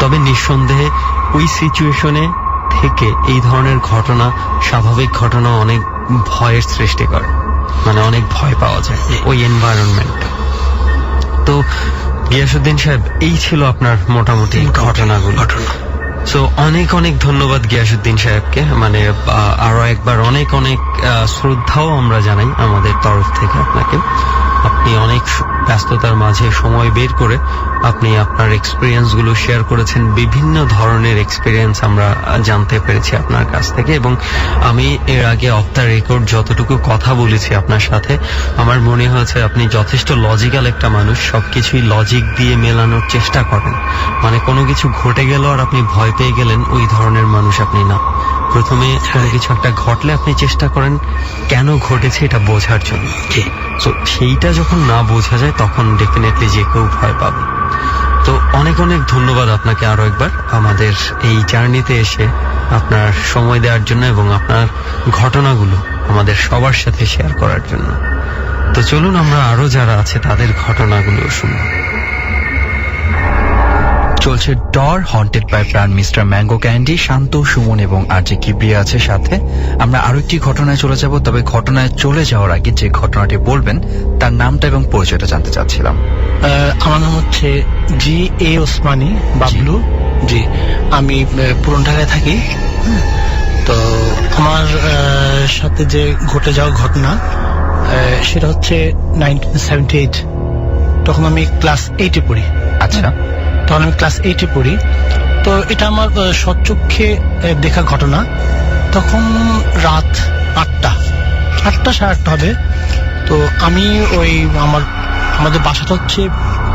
A: তবে নিঃসন্দেহে ওই সিচুয়েশনে থেকে এই ধরনের ঘটনা, স্বাভাবিক ঘটনা অনেক ভয়ের সৃষ্টি করে, মানে অনেক ভয় পাওয়া যায় ওই এনভায়রনমেন্টে। তো গিয়াসউদ্দিন সাহেব, এই ছিল আপনার মোটামুটি ঘটনাগুলো। সো অনেক অনেক ধন্যবাদ গিয়াসউদ্দিন সাহেবকে, মানে আরো একবার অনেক অনেক শ্রদ্ধাও আমরা জানাই আমাদের তরফ থেকে আপনাকে। আপনি অনেক ব্যস্ততার মাঝে সময় বের করে আপনি আপনার এক্সপিরিয়েন্স গুলো শেয়ার করেছেন, বিভিন্ন ধরনের এক্সপিরিয়েন্স আমরা জানতে পেরেছি আপনার কাছ থেকে। এবং আমি এর আগে অফ দ্য রেকর্ড যতটুকু কথা বলেছি আপনার সাথে, আমার মনে হয়েছে আপনি যথেষ্ট লজিক্যাল একটা মানুষ, সবকিছুই লজিক দিয়ে মেলানোর চেষ্টা করেন, মানে কোনো কিছু ঘটে গেল আর আপনি ভয় পেয়ে গেলেন, ওই ধরনের মানুষ আপনি না। প্রথমে কোনো কিছু একটা ঘটলে আপনি চেষ্টা করেন কেন ঘটেছে এটা বোঝার জন্য। তো সেইটা যখন না বোঝা যায় তখন ডেফিনেটলি যে কেউ ভয় পাবে। তো অনেক অনেক ধন্যবাদ আপনাকে আরো একবার আমাদের এই জার্নিতে এসে আপনার সময় দেওয়ার জন্য এবং আপনার ঘটনাগুলো আমাদের সবার সাথে শেয়ার করার জন্য। তো চলুন আমরা আরো যারা আছে তাদের ঘটনাগুলো শুনব।
C: চলছে ডর হন্টেড বাই প্রাণ মিস্টার ম্যাঙ্গো ক্যান্ডি, শান্ত, সুমন এবং আরজে কিবরিয়া আছে সাথে। আমরা আরো একটি ঘটনায় চলে যাব, তবে ঘটনায় চলে যাওয়ার আগে যে ঘটনাটি বলবেন তার নামটা এবং পরিচয়টা জানতে চাচ্ছিলাম।
D: আমার নাম হচ্ছে জি এ ওসমানী বাবলু। জি, আমি পুরান ঢাকায় থাকি। তো আমার সাথে যে ঘটে যাওয়া ঘটনা সেটা হচ্ছে 1978, তখন আমি ক্লাস 8-এ পড়ি।
C: আচ্ছা,
D: তখন আমি ক্লাস 8-এ পড়ি। তো এটা আমার সচক্ষে দেখা ঘটনা। তখন রাত 8টা 8:30 হবে। তো আমি ওই আমাদের বাসাটা হচ্ছে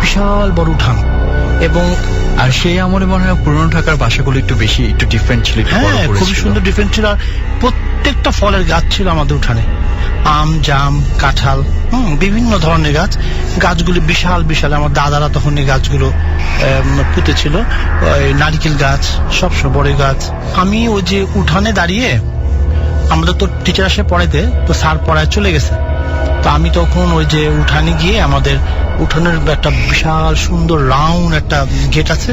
D: বিশাল বড় উঠান, এবং
C: আর সেই আমলে মনে হয় পুরনো ঢাকার বাসাগুলো একটু বেশি একটু ডিফারেন্ট ছিল।
D: হ্যাঁ, খুবই সুন্দর ডিফারেন্ট ছিল। আর প্রত্যেকটা ফলের গাছ ছিল আমাদের উঠানে, আম, জাম, কাঁঠাল, বিভিন্ন ধরনের গাছ। গাছগুলো বিশাল বিশাল, আমার দাদারা তখন এই গাছগুলো পুঁতেছিল। নারিকেল গাছ, সবসময় বড় গাছ। আমি ওই যে উঠানে দাঁড়িয়ে, আমাদের তো টিচার আসে পড়াইতে, তো স্যার পড়ায় চলে গেছে। তো আমি তখন ওই যে উঠানে গিয়ে, আমাদের উঠানের একটা বিশাল সুন্দর রাউন্ড একটা গেট আছে,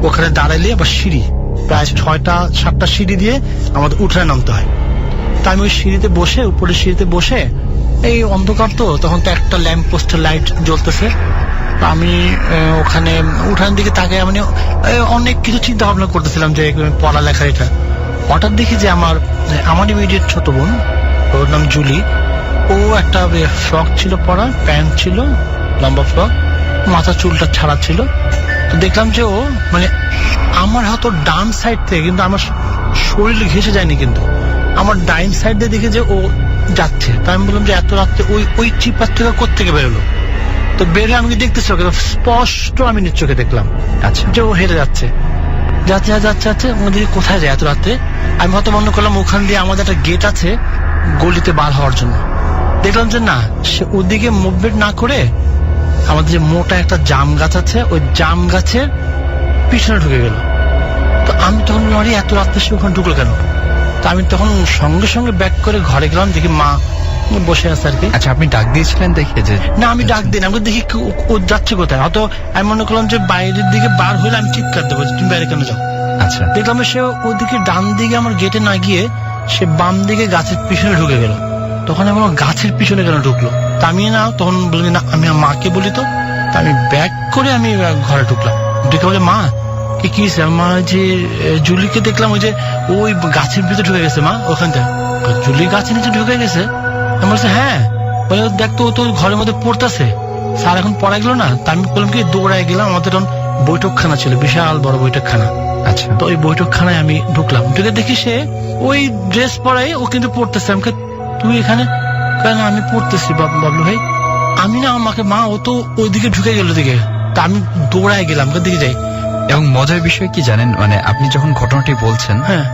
D: ওখানে দাঁড়াইলে আবার সিঁড়ি, প্রায় 6টা-7টা সিঁড়ি দিয়ে আমাদের উঠানে নামতে হয়। তা আমি ওই সিঁড়িতে বসে, উপরে সিঁড়িতে বসে, এই অন্ধকার তো তখন, তো একটা ল্যাম্প পোস্টের লাইট জ্বলতেছে। আমি ওখানে উঠানের দিকে তাকে মানে অনেক কিছু চিন্তা ভাবনা করতেছিলাম যে পড়ালেখার এটা। হঠাৎ দেখি যে আমার ইমিডিয়েট ছোট বোন, ওর নাম জুলি, ও একটা ফ্রক ছিল পরা, প্যান্ট ছিল লম্বা ফ্রক, মাথা চুলটা ছাড়া ছিল। তো দেখলাম যে ও মানে আমার হয়তো ডান সাইড থেকে, কিন্তু আমার শরীর ঘেঁষে যায়নি, কিন্তু আমার ডাইন সাইড দিয়ে দেখে যে ও যাচ্ছে। তাই আমি বললাম যে এত রাত্রে ওই চিপার থেকে কোত্থেকে বেরোলো। তো বের হয়ে আমি দেখতেছি ওকে স্পষ্ট আমি নিজ চোখে দেখলাম
C: আচ্ছা
D: যে ও হেঁটে যাচ্ছে যাচ্ছে যাচ্ছে যাচ্ছে ওদিকে কোথায় যায় এত রাতে। আমি হয়তো মনে করলাম ওখান দিয়ে আমাদের একটা গেট আছে গলিতে বার হওয়ার জন্য। দেখলাম যে না, সে ওদিকে মুভমেন্ট না করে আমাদের যে মোটা একটা জাম গাছ আছে ওই জাম গাছের পিছনে ঢুকে গেল। তো আমি তখন বললাম, আরে এত রাত্রে সে ওখানে ঢুকলো কেন? তো আমি তখন সঙ্গে সঙ্গে ব্যাক করে ঘরে গেলাম, দেখি মা বসে আছে আর কি।
C: আচ্ছা, আপনি ডাক দিয়েছিলেন দেখে যে?
D: না, আমি ডাক দিই না, আমি দেখি ও যাচ্ছে কোথায়। হয়তো আমি মনে করলাম যে বাইরের দিকে বার হইলে আমি চিৎকার দেবো, তুমি বাইরে কেন যাও।
C: আচ্ছা,
D: দেখলাম সে ওদিকে ডান দিকে আমার গেটে না গিয়ে সে বাম দিকে গাছের পিছনে ঢুকে গেল। তখন আমি বললাম, গাছের পিছনে কেন ঢুকলো? তা আমি না তখন বলি না, আমি আমার মাকে বলি। তো আমি ব্যাক করে আমি ঘরে ঢুকলাম, ঢুকে বলে, মা কি হয়েছে? মা যে জুলিকে দেখলাম ওই যে ওই গাছের ভিতরে ঢুকে গেছে। মা ওখান থেকে জুলি গাছের নিচে ঢুকে গেছে? আমি বলছি হ্যাঁ। বলে দেখতো ও তো ঘরের মধ্যে পড়তেছে, স্যার এখন পড়াই গেল না। তা আমি বললাম কি, দৌড়ায় গেলাম, আমাদের তখন বৈঠকখানা ছিল, বিশাল বড় বৈঠকখানা।
C: আচ্ছা,
D: তো ওই বৈঠকখানায় আমি ঢুকলাম, ঢুকে দেখি সে ওই ড্রেস পরাই ও কিন্তু পড়তেছে। আমাকে, তুই এখানে কেন? আমি পড়তেছি বাবলু ভাই। আমি না, আমাকে মা ও তো ওইদিকে ঢুকে গেল দিকে। তা আমি দৌড়ায় গেলাম, দিকে যাই।
C: এবং মজার বিষয় কি জানেন, মানে আপনি যখন ঘটনাটি বলছেন,
D: হ্যাঁ,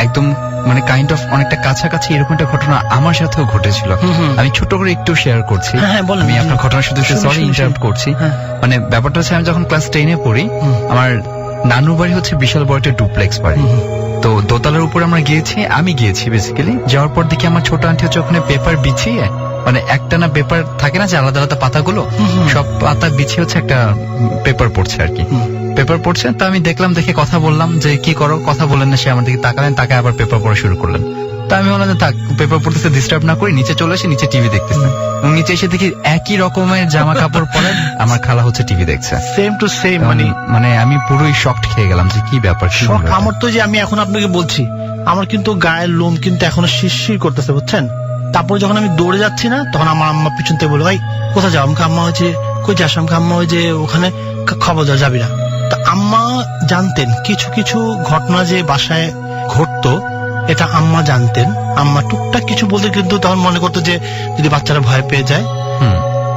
C: একদম মানে কাইন্ড অফ অনেকটা কাছাকাছি এরকম একটা ঘটনা আমার সাথেও ঘটেছিল। আমি ছোট করে একটু শেয়ার করছি।
D: হ্যাঁ, বলেন।
C: আমি আপনার ঘটনা শুধু
D: শুনি,
C: সরি
D: শুনি,
C: ইন্টারাপ্ট
D: শুনি।
C: করছি।
D: হ্যাঁ।
C: মানে ব্যাপারটা হচ্ছে, আমি যখন ক্লাস 10-এ পড়ি, আমার নানু বাড়ি হচ্ছে বিশাল বড় একটা ডুপ্লেক্স বাড়ি। তো দোতলার উপর আমরা আমি গিয়েছি বেসিক্যালি। যাওয়ার পর দেখি আমার ছোট আন্টি হচ্ছে ওখানে পেপার বিছিয়ে, মানে একটানা পেপার থাকে না যে আলাদা আলাদা পাতাগুলো, সব পাতা বিছিয়ে হচ্ছে একটা পেপার পড়ছে আর কি। পেপার পড়ছে, তা আমি দেখলাম, দেখে কথা বললাম যে কি করো, কথা বললেন না। সে আমার দিকে তাকালেন, তাকে আবার পেপার পড়া শুরু করলেন। তা আমি বললাম যে থাক, পেপার পড়তেছে, ডিস্টার্ব না করি, নিচে চলে এসে নিচে টিভি দেখতেছে। এবং নিচে এসে দেখি একই রকমের জামা কাপড় পরে আমার খালা হচ্ছে টিভি দেখছে।
D: Same to same.
C: মানে আমি পুরোই শকড খেয়ে গেলাম যে কি ব্যাপার।
D: আমার তো যে আমি এখন আপনাকে বলছি, আমার কিন্তু গায়ের লোম কিন্তু এখনো শিরশির করতেছে, বুঝছেন। তারপর যখন আমি দৌড়ে যাচ্ছি না, তখন আমার আম্মা পিছন থেকে বললো, ভাই কোথায় যাও? আমাকে আম্মা হয়েছে কই যাস? আমাকে আম্মা ওই যে ওখানে খবরদার যাবি না। তা আম্মা জানতেন কিছু কিছু ঘটনা যে বাসায় ঘটতো, এটা আম্মা জানতেন। আম্মা টুকটাক কিছু বলতে, কিন্তু তখন মনে করতো যে যদি বাচ্চারা ভয় পেয়ে যায়,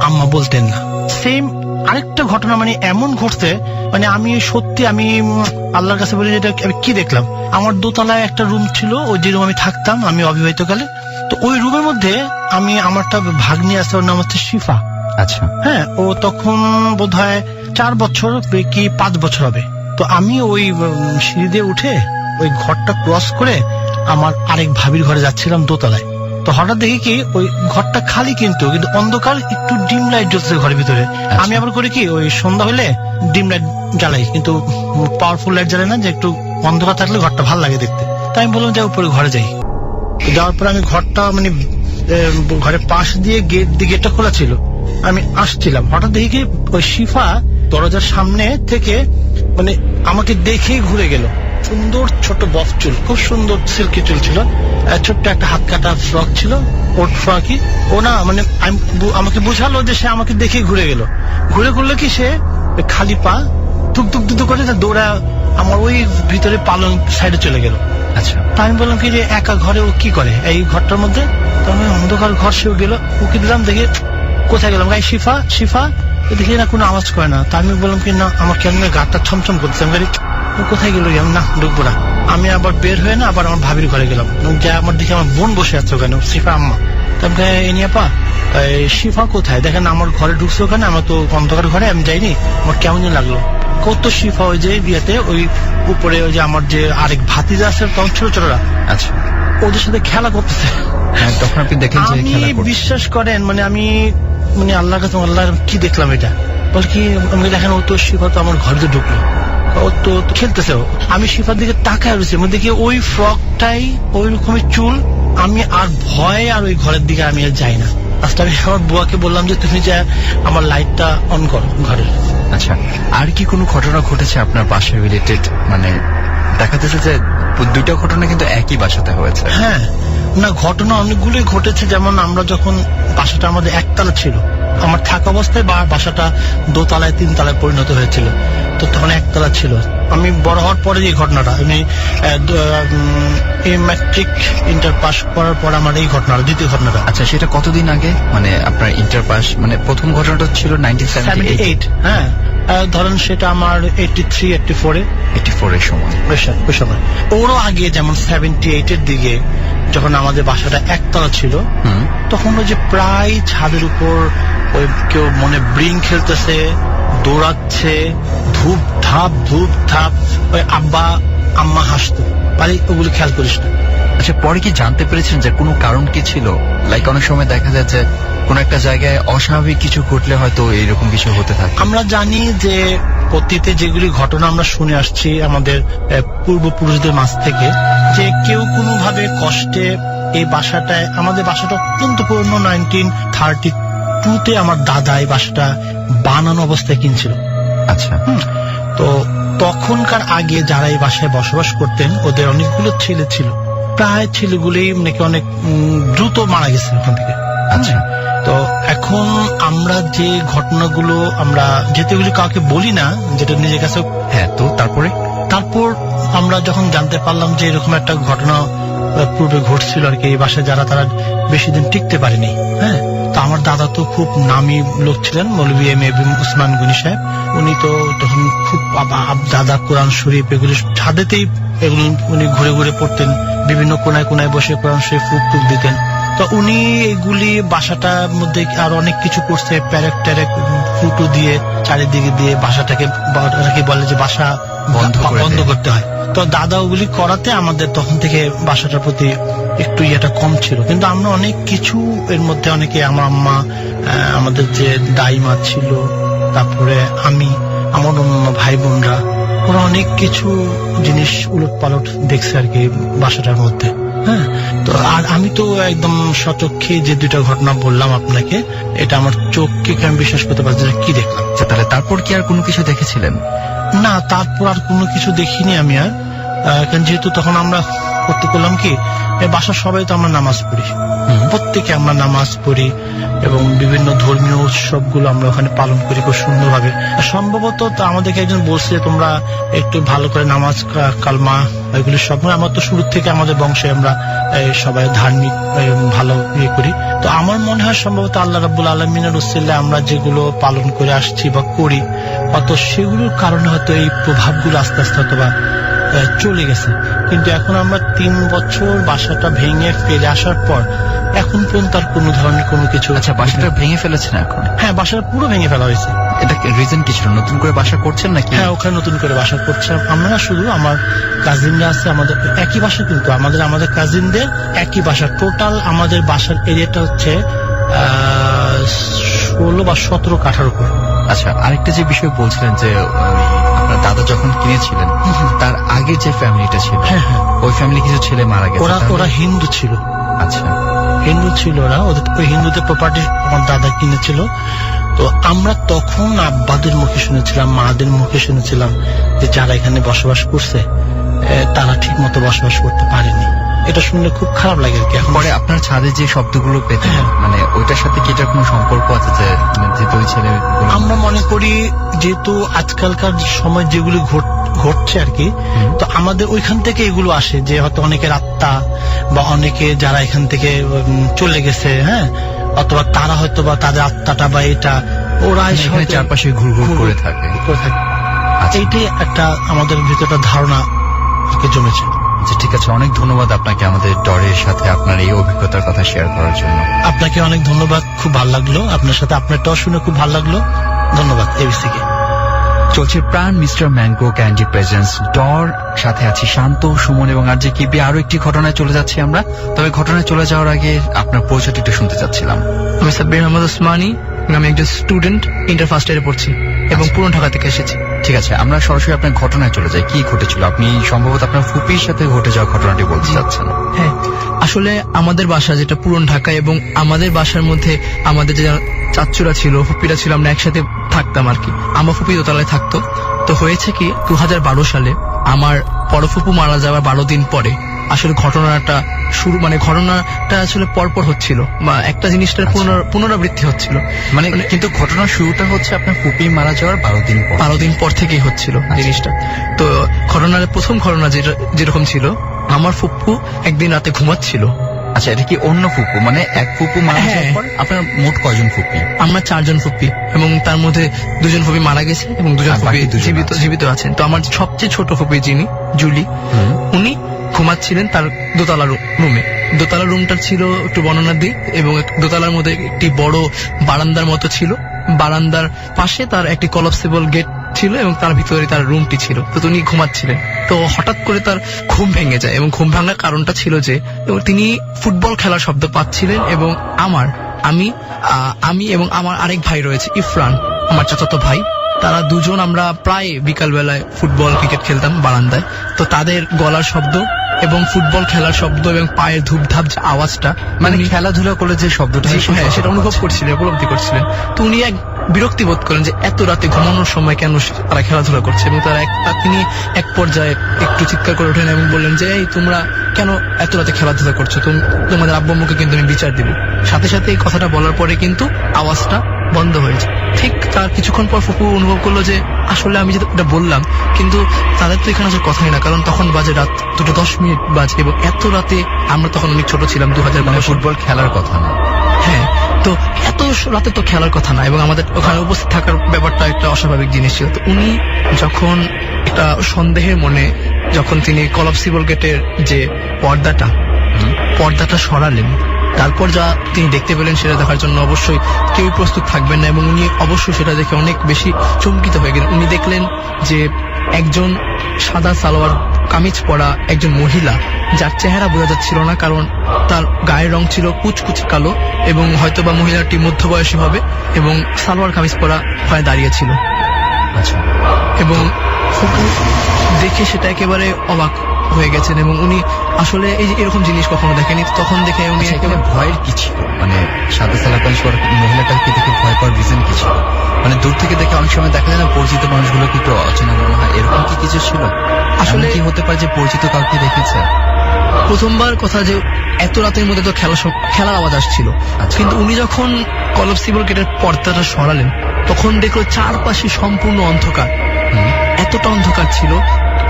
D: আম্মা বলতেন না। সেম আরেকটা ঘটনা মানে এমন ঘটছে, মানে আমি সত্যি আমি আল্লাহর কাছে বলি, এটা আমি কি দেখলাম। আমার দোতলায় একটা রুম ছিল, ওই যে রুম আমি থাকতাম আমি অবিবাহিতকালে। তো ওই রুমের মধ্যে আমি আমারটা ভাগ্নি আছে, ওর নাম হচ্ছে শিফা।
C: আচ্ছা,
D: হ্যাঁ, ও তখন বোধহয় 4 বছর কি 5 বছর হবে। তো আমি ওই সিঁড়ি দিয়ে উঠে ওই ঘরটা ক্রস করে আমার আরেক ভাবির ঘরে যাচ্ছিলাম দোতলায়। তো হঠাৎ দেখি কি ওই ঘরটা খালি, কিন্তু অন্ধকার, একটু ডিম লাইট জ্বলছে ঘরের ভিতরে। আমি আবার করি কি, ওই সন্ধ্যা হলে ডিম লাইট জ্বালাই, কিন্তু পাওয়ারফুল লাইট জ্বালাই না, যে একটু অন্ধকার থাকলে ঘরটা ভালো লাগে দেখতে। তাই আমি বললাম যে উপরে ঘরে যাই। যাওয়ার পর আমি ঘরটা মানে ঘরের পাশ দিয়ে গেটটা খোলা ছিল, আমি আসছিলাম। হঠাৎ দেখি কি ওই শিফা দরজার সামনে থেকে মানে আমাকে দেখেই ঘুরে গেল। সুন্দর ছোট বফ চুল, খুব সুন্দর সিল্কি চুল ছিল, ছোট্ট একটা হাত কাটা ফ্রক ছিল, ওট ফ্রকই। ও না মানে আমাকে বুঝালো যে সে আমাকে দেখেই ঘুরে গেল। ঘুরে করলো কি, সে খালি পা ধুক ধুক ধুক করে দৌড়া আমার ওই ভিতরে পালং সাইডে চলে গেল।
C: আচ্ছা,
D: তা আমি বললাম কি, যে একা ঘরে ও কি করে এই ঘরটার মধ্যে? তো আমি অন্ধকার ঘর, সেও গেল, ওকে দিলাম, দেখে কোথায় গেলাম, গাই শিফা শিফা, দেখি না কোনো আওয়াজ করে না। তা আমি বললাম কি, না আমার কেন গাটা ছমছম করতেছে। আমি গাড়ি কোথায় গেল, না ঢুকবো না। আমি আবার বের হয়ে না আবার আমার ভাবির ঘরে গেলাম, যে আমার দিকে আমার বোন বসে আছে ওখানে, শিফা আম্মা। তারপরে এনিয়াপা শিফা কোথায়? দেখেন আমার ঘরে ঢুকছে ওখানে, আমার তো অন্ধকার ঘরে, আমি যাইনি, আমার কেমন লাগলো। কত শিফা ওই যে বিয়েতে ওই উপরে ওই যে আমার যে আরেক ভাতিজা আছে, তখন ছোট ছোটরা,
C: আচ্ছা,
D: ওদের সাথে খেলা করতেছে।
C: তখন আপনি দেখেন যে
D: আমি বিশ্বাস করেন মানে আমি মানে আল্লাহর কাছে, আল্লাহ কি দেখলাম এটা, বল কি আমি দেখেন, ও তো শিফা তো আমার ঘরে ঢুকলো, ও তো খেলতেছে। আমি শিফার দিকে তাকায় রয়েছে, দেখি ওই ফ্রকটাই ওই রকমের চুল। আমি আর ভয় আর ওই ঘরের দিকে আমি আর যাই না। আজকে আমি আমার বুয়াকে বললাম যে তুমি যা আমার লাইটটা অন করো ঘরের।
C: আচ্ছা, আর কি কোনো ঘটনা ঘটেছে আপনার বাসা রিলেটেড? মানে দেখা যাচ্ছে যে দুইটা ঘটনা কিন্তু একই বাসাতে হয়েছে।
D: হ্যাঁ, না ঘটনা অনেকগুলোই ঘটেছে। যেমন আমরা যখন বাসাটা আমাদের একতলা ছিল, আমার থাকা অবস্থায় বাসাটা দোতলায় 3 তলায় পরিণত হয়েছিল, তো তখন 1 তলা ছিল। আমি বড় হওয়ার পরে এই ঘটনাটা, আমি ম্যাট্রিক ইন্টার পাস করার পর আমার এই ঘটনাটা, দ্বিতীয় ঘটনাটা।
C: আচ্ছা, সেটা কতদিন আগে? মানে আপনার ইন্টার পাস, মানে প্রথম ঘটনাটা ছিল 1978।
D: হ্যাঁ, ধরেন সেটা আমার 83-84
C: এর সময়।
D: ওই সময় ওরও আগে, যেমন 78 এর দিকে যখন আমাদের বাসাটা 1 তলা ছিল, তখন ওই যে প্রায় ছাদের উপর ওই কেউ মনে ব্রিং খেলতেছে, দৌড়াচ্ছে, ধূপ ধাপ, ওই আব্বা আম্মা হাসতো, বাড়ি ওগুলো খেয়াল করিস না।
C: আচ্ছা, পরে কি জানতে পেরেছেন যে কোনো কারণ কি ছিল? লাইক অনেক সময় দেখা যায় যে কোন একটা জায়গায় অস্বাভাবিক কিছু ঘটলে হয়তো এইরকম কিছু হতে থাকে।
D: আমরা জানি যে অতীতে যেগুলি ঘটনা আমরা শুনে আসছি আমাদের পূর্বপুরুষদের মাঝ থেকে, যে কেউ কোনোভাবে কষ্টে এই বাসাটায়, আমাদের বাসাটা অত্যন্ত পুরনো, 1932-তে আমার দাদা এই বাসাটা বানানো অবস্থায় কিনছিল।
C: আচ্ছা,
D: তো তখনকার আগে যারা এই বাসায় বসবাস করতেন, ওদের অনেকগুলো ছেলে ছিল, প্রায় ছেলেগুলি নাকি অনেক দ্রুত মারা গেছে ওখান থেকে।
C: আচ্ছা,
D: তো এখন আমরা যে ঘটনাগুলো, আমরা যেতেগুলি কাউকে বলি না, যেটা নিজের কাছে।
C: হ্যাঁ, তো তারপর
D: আমরা যখন জানতে পারলাম যে এরকম একটা ঘটনা পূর্বে ঘটছিল আর কি, এই বাসায় যারা তারা বেশি দিন টিকতে পারেনি। হ্যাঁ, তো আমার দাদা তো খুব নামী লোক ছিলেন, মৌলভী এম এ উসমান গনি সাহেব। উনি তো তখন খুব দাদা কোরআন শরীফ এগুলি ছাদেতেই, এগুলো উনি ঘুরে ঘুরে পড়তেন, বিভিন্ন কোনায় কোনায় বসে কোরআন শরীফ ফুক দিতেন। তো উনি এগুলি বাসাটার মধ্যে আরো অনেক কিছু করছে, প্যারেক ট্যারেক ফুটো দিয়ে চারিদিকে দিয়ে বাসাটাকে বলে যে বাসা বন্ধ করতে হয়। তো দাদা ওগুলি করাতে আমাদের তখন থেকে বাসাটার প্রতি একটু ইয়েটা কম ছিল। কিন্তু আমরা অনেক কিছু এর মধ্যে, অনেকে, আমার আম্মা, আমাদের যে দাইমা ছিল, তারপরে আমি, আমার অন্য ভাই বোনরা, ওরা অনেক কিছু জিনিস উলট পালট দেখছে আর কি বাসাটার মধ্যে। হ্যাঁ, তো আর আমি তো একদম সচক্ষে যে 2টা ঘটনা বললাম আপনাকে, এটা আমার চোখকে আমি বিশ্বাস করতে পারছি না কি দেখলাম।
C: তাহলে তারপর কি আর কোনো কিছু দেখেছিলেন?
D: না, তারপর আর কোনো কিছু দেখিনি আমি আর, কারণ যেহেতু তখন আমরা করতে করলাম কি, বাসার সবাই তো আমরা নামাজ পড়ি, প্রত্যেকে আমরা নামাজ পড়ি এবং বিভিন্ন ধর্মীয় উৎসবগুলো আমরা ওখানে পালন করি খুব সুন্দরভাবে। সম্ভবত আমাদেরকে একজন বলছে তোমরা একটু ভালো করে নামাজ কালমা এগুলি সব, আমরা তো শুরু থেকে আমাদের বংশে আমরা সবাই ধার্মিক ভালো ইয়ে করি। তো আমার মনে হয় সম্ভবত আল্লাহ রাব্বুল আলামিনের উসিলায় আমরা যেগুলো পালন করে আসছি বা করি, অত সেগুলোর কারণে হয়তো এই প্রভাবগুলো আস্তে আস্তে হয়তো বা চলে গেছে। কিন্তু এখন আমরা 3 বছর বাসাটা ভেঙে ফেলে আসার পর এখন পর্যন্ত আর কোনো ধরনের কোনো কিছু।
C: আচ্ছা, বাসাটা ভেঙে ফেলেছেন এখন?
D: হ্যাঁ, বাসাটা পুরো ভেঙে ফেলা হয়েছে।
C: এটা রিজন কি ছিল? নতুন করে বাসা করছেন নাকি?
D: হ্যাঁ, ওখানে নতুন করে বাসা করছে। আমরা না, শুধু আমার কাজিনরা আছে, আমাদের একই বাসা, কিন্তু আমাদের কাজিনদের একই বাসা। টোটাল আমাদের বাসার এরিয়াটা হচ্ছে 16 বা 17 কাঠার উপর।
C: আচ্ছা, আরেকটা যে বিষয় বলছিলেন যে আপনার দাদা যখন কিনেছিলেন তার আগে যে ফ্যামিলিটা ছিল, ওই ফ্যামিলি কিছু ছেলে মারা গেছে,
D: ওরা হিন্দু ছিল।
C: আচ্ছা,
D: হিন্দু ছিল ওরা, ওই হিন্দুদের প্রপার্টি আমার দাদা কিনেছিল। তো আমরা তখন আব্বাদের মুখে শুনেছিলাম, মাদের মুখে শুনেছিলাম যে যারা এখানে বসবাস করছে তারা ঠিক মতো বসবাস করতে পারেনি। এটা শুনলে খুব খারাপ লাগে আর কি। এখন
C: পরে আপনার ছাদে যে শব্দগুলো পেতেন, মানে ওইটার সাথে কি এটার কোনো সম্পর্ক আছে? যেহেতু ওই ছেলে,
D: আমরা মনে করি যেহেতু আজকালকার সময় যেগুলি ঘটছে আর কি, তো আমাদের ওইখান থেকে এগুলো আসে, যে হয়তো অনেকের আত্মা বা অনেকে যারা এখান থেকে চলে গেছে, হ্যাঁ, অথবা তারা হয়তো বা তাদের আত্মাটা বা এটা ওরা
C: চারপাশে ঘুরঘুর করে থাকে।
D: এইটাই একটা আমাদের ভিতরটা ধারণা জমেছে।
C: আচ্ছা, ঠিক আছে, অনেক ধন্যবাদ আপনাকে আমাদের ডরের সাথে আপনার এই অভিজ্ঞতার কথা শেয়ার করার জন্য।
D: আপনাকে অনেক ধন্যবাদ, খুব ভালো লাগলো আপনার সাথে, আপনার টস শুনে খুব ভালো লাগলো। ধন্যবাদ এবিসিকে।
C: চলছে প্রাণ মিস্টার ম্যাঙ্গো ক্যান্ডি প্রেজেন্স ডর, সাথে আছি শান্ত, সুমন এবং আর যে কিবি। আরো একটি ঘটনায় চলে যাচ্ছি আমরা, তবে ঘটনায় চলে যাওয়ার আগে আপনার পরিচয়টি একটু শুনতে চাচ্ছিলাম।
E: আমি সাব্বির আহমদ ওসমানী, আমি একজন স্টুডেন্ট, ইন্টার ফার্স্ট ইয়ারে পড়ছি এবং পুরনো ঢাকা থেকে এসেছি।
C: ঠিক আছে, আমরা সরাসরি আপনার ঘটনায় চলে যাই। কি ঘটেছিল? আপনি সম্ভবত আপনার ফুপির সাথে ঘটে যাওয়া ঘটনাটি বলতে চাচ্ছেন।
E: হ্যাঁ, আসলে আমাদের বাসা যেটা পুরনো ঢাকা, এবং আমাদের বাসার মধ্যে আমাদের যে চাচ্চুরা ছিল, ফুপিরা ছিল, আমরা একসাথে থাকতাম আর কি। আমার ফুপি দোতলায় থাকতো। তো হয়েছে কি, 2012 সালে আমার বড় ফুপু মারা যাওয়ার 12 দিন পরে আসলে ঘটনাটা ঘটনাটা আসলে পরপর হচ্ছিল বা একটা জিনিসটার পুনরাবৃত্তি হচ্ছিল।
C: মানে কিন্তু ঘটনার শুরুটা হচ্ছে আপনার ফুপি মারা যাওয়ার 12 দিন পর।
E: 12 দিন পর থেকেই হচ্ছিল জিনিসটা। তো ঘটনার প্রথম ঘটনা যেরকম ছিল, আমার ফুপ্পু একদিন রাতে ঘুমাচ্ছিল।
C: আচ্ছা, এটা কি অন্য ফুপু? মানে এক ফুপু মারা যাওয়ার পর আপনার মোট কয়জন ফুপি?
E: আমরা 4 জন ফুপি, এবং তার মধ্যে 2 জন ফুপি মারা গেছে এবং 2 জন
C: আর
E: ফুপি
C: বাকি 2 জন আছে।
E: জীবিত আছেন। তো আমার সবচেয়ে ছোট ফুপি যিনি জুলি, উনি ঘুমাচ্ছিলেন তার দোতলা রুমে। দোতলা রুমটা ছিল একটু বর্ণনা দিই, এবং দোতলার মধ্যে একটি বড় বারান্দার মতো ছিল। বারান্দার পাশে তার একটি কলাপসিবল গেট ছিল এবং তার ভিতরে তার রুমটি ছিল। তো তিনি ঘুমাচ্ছিলেন, তো হঠাৎ করে তার ঘুম ভেঙে যায়, এবং ঘুম ভাঙার কারণটা ছিল যে তিনি ফুটবল খেলার শব্দ পাচ্ছিলেন, এবং আমি এবং আমার আরেক ভাই রয়েছে ইফরান, আমার চাচাতো ভাই। তারা দুজন আমরা প্রায় বিকাল বেলায় ফুটবল ক্রিকেট খেলতাম বারান্দায়। তো তাদের গলার শব্দ এবং ফুটবল খেলার শব্দ এবং পায়ের ধূপধাপ যে আওয়াজটা,
C: মানে খেলাধুলা করে যে শব্দটা,
E: হ্যাঁ, সেটা অনুভব করছিলেন, উপলব্ধি করছিলেন। তো উনি এক বিরক্তি বোধ করেন যে এত রাতে ঘুমানোর সময় কেন তারা খেলাধুলা করছে, এবং তিনি এক পর্যায়ে একটু চিৎকার করে ওঠেন এবং বললেন যে এই তোমরা কেন এত রাতে খেলাধুলা করছো, তোমাদের আব্বু আম্মুকে কিন্তু আমি বিচার দিব। সাথে সাথে এই কথাটা বলার পরে কিন্তু আওয়াজটা বন্ধ হয়েছে। ঠিক তার কিছুক্ষণ পর ফুপু অনুভব করলো যে আসলে আমি যেটা বললাম, কিন্তু তাদের তো এখানে আসার কথাই না, কারণ তখন বাজে রাত 2:10 বাজে, এবং এত রাতে আমরা তখন অনেক ছোট ছিলাম, 2012
C: ফুটবল খেলার কথা না।
E: হ্যাঁ, তো এত রাতে তো খেলার কথা না, এবং আমাদের ওখানে উপস্থিত থাকার ব্যাপারটা একটা অস্বাভাবিক জিনিস ছিল। তো উনি যখন একটা সন্দেহের মনে যখন তিনি কলাপসিবল গেটের যে পর্দাটা সরালেন, তারপর যা তিনি দেখতে পেলেন সেটা দেখার জন্য অবশ্যই কেউই প্রস্তুত থাকবেন না, এবং উনি অবশ্যই সেটা দেখে অনেক বেশি চমকিত হয়ে গেলেন। উনি দেখলেন যে একজন সাদা সালোয়ার কামিজ পরা একজন মহিলা, যার চেহারা বোঝা যাচ্ছিল না, কারণ তার গায়ের রং ছিল কুচকুচে কালো, এবং হয়তোবা মহিলাটি মধ্যবয়সী হবে, এবং সালোয়ার কামিজ পরা হয়ে দাঁড়িয়েছিল।
C: আচ্ছা,
E: এবং ফুপু দেখে সেটা একেবারে অবাক হয়ে গেছেন, এবং উনি আসলে এই যে এরকম জিনিস কখনো দেখেনি। তখন দেখে উনি
C: একেবারে ভয়ের কি ছিল? মানে সাদা সালাকাল মহিলাটাকে দেখে ভয় পাওয়ার রিজন কি ছিল? মানে দূর থেকে দেখে অনেক সময় দেখা যায় না, পরিচিত মানুষগুলোকে একটু অচেনা মনে হয়, এরকম কি কিছু ছিল? আসলে কি হতে পারে যে পরিচিত কাউকে দেখেছে?
E: প্রথমবার কথা যে এত রাতের মধ্যে তো খেলার আওয়াজ আসছিল, কিন্তু উনি যখন কলাপসিবল গেটের পর্দাটা সরালেন, তখন দেখলো চারপাশে সম্পূর্ণ অন্ধকার, এতটা অন্ধকার ছিল,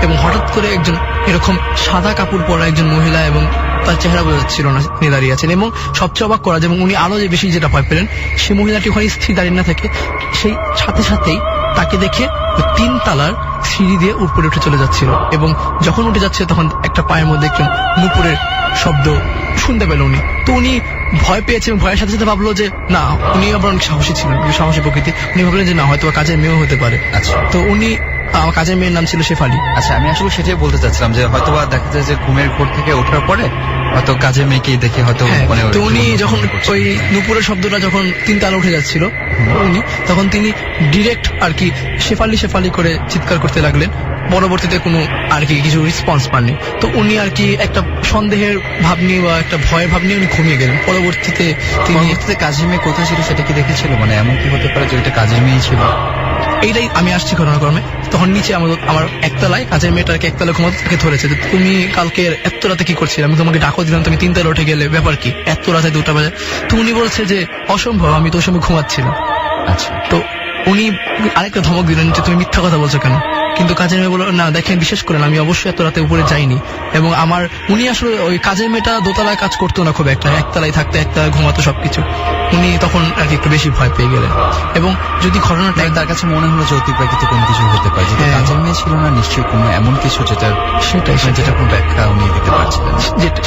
E: এবং হঠাৎ করে একজন এরকম সাদা কাপড় পরা একজন মহিলা, এবং তার চেহারা বোঝা যাচ্ছিল না, তিনি দাঁড়িয়ে আছেন। এবং সবচেয়ে অবাক করা, এবং উনি আরো যে বেশি যেটা ভয় পেলেন, সে মহিলাটি ওখানে স্থির দাঁড়িয়ে না থাকে, সেই সাথে সাথেই তাকে দেখে 3 তলার সিঁড়ি দিয়ে উপরে উঠে চলে যাচ্ছিল, এবং যখন উঠে যাচ্ছে তখন একটা পায়ের মধ্যে একজন নুপুরের শব্দ শুনতে পেল উনি। তো উনি ভয় পেয়েছে, এবং ভয়ের সাথে সাথে ভাবলো যে না, উনি আবার অনেক সাহসী ছিলেন, সাহসী প্রকৃতি। উনি ভাবলেন যে না, হয়তো কাজের মেয়েও হতে পারে।
C: আচ্ছা,
E: তো উনি, আমার কাজের মেয়ের নাম ছিল শেফালি।
C: আচ্ছা, আমি আসলে সেটাই বলতে চাচ্ছিলাম যে হয়তোবা দেখা যায় যে ঘুমের ঘোর থেকে ওঠার পরে হয়তো কাজের মেয়েকেই দেখে হয়তো মানে
E: তো উনি যখন ওই নুপুরের শব্দটা যখন 3 তলা উঠে যাচ্ছিল উনি, তখন তিনি ডিরেক্ট আর কি শেফালি করে চিৎকার করতে লাগলেন। পরবর্তীতে কোনো আর কি কিছু রেসপন্স পাননি। তো উনি আর কি একটা সন্দেহের ভাব নিয়ে বা একটা ভয়ের ভাব নিয়ে উনি ঘুমিয়ে গেলেন। পরবর্তীতে
C: কাজের মেয়ে কোথায় ছিল সেটা কি দেখেছিল? মানে এমন কি হতে পারে যে ওইটা কাজের মেয়ে ছিল?
E: এইটাই আমি আসছি ঘটনাক্রমে। তখন নিচে আমার একতলায় কাজের মেয়েটাকে একতলায় ঘুমাতে তাকে ধরেছে যে তুমি কালকে এত রাতে কি করছিলে, আমি তোমাকে ডাকো দিলাম, তুমি 3 তলায় উঠে গেলে, ব্যাপার কি এত রাতে 2টা বাজে? তো উনি বলছে যে অসম্ভব, আমি তো ওই সময় ঘুমাচ্ছিলাম।
C: আচ্ছা,
E: তো উনি আরেকটা ধমক দিলেন যে তুমি মিথ্যা কথা বলছো কেন? কিন্তু কাজের মেয়ে বলল না, দেখেন বিশেষ করেন আমি অবশ্যই এত রাতে উপরে যাইনি, এবং উনি আসলে ওই কাজের মেয়েটা দোতলায় কাজ করতো না খুব একটা, একতলায় থাকতে একতলায় ঘুমাতো সবকিছু। উনি তখন আর কি একটু বেশি ভয় পেয়ে গেলেন, এবং যদি ঘটনাটা
C: তার কাছে মনে হলো যে অতিপ্রাকৃত কোনো কিছু হতে পারে, যেটা কাজের মেয়ে ছিল না, নিশ্চয়ই কোনো এমন কিছু যেটা কোনো ব্যাখ্যা উনি দিতে পারছিলেন।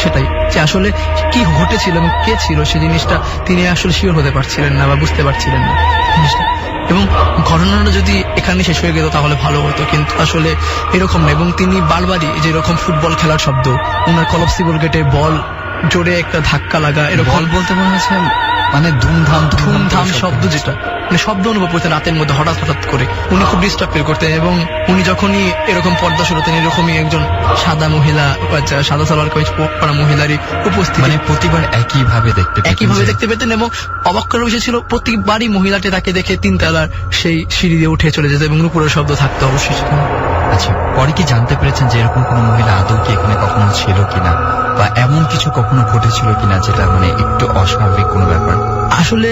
E: সেটাই যে আসলে কি ঘটেছিল এবং কে ছিল সে জিনিসটা তিনি আসলে শিওর হতে পারছিলেন না বা বুঝতে পারছিলেন না জিনিসটা। এবং ঘটনাটা যদি এখানে শেষ হয়ে গেল তাহলে ভালো হতো, কিন্তু আসলে এরকম না। এবং তিনি বারবারই যে এরকম ফুটবল খেলার শব্দ, উনার কলাপসিবল গেটে বল জোরে একটা ধাক্কা লাগা, এরকম
C: বলতে মনে হচ্ছে মানে ধুমধাম
E: শব্দ, যেটা মানে শব্দ অনুভব করতেন রাতের মধ্যে হঠাৎ করে। উনি খুব ডিস্টার্ব ফিল করতেন, এবং উনি যখনই এরকম পর্দা সরাতেন এরকমই একজন সাদা মহিলা, সাদা সালোয়ার কামিজ পরা মহিলারই উপস্থিত,
C: মানে প্রতিবার একইভাবে দেখতে
E: পেতেন। এবং অবাক করার বিষয় ছিল প্রতিবারই মহিলাটি তাকে দেখে 3 তলার সেই সিঁড়ি দিয়ে উঠে চলে যেত, এবং উপরের শব্দ থাকতো অবশ্যই।
C: আচ্ছা, পরে কি জানতে পেরেছেন যে এরকম কোনো মহিলা আদৌ কি এখানে কখনো ছিল কিনা, বা এমন কিছু কখনো ঘটেছিল কিনা যেটা মানে একটু অস্বাভাবিক কোনো ব্যাপার?
E: আসলে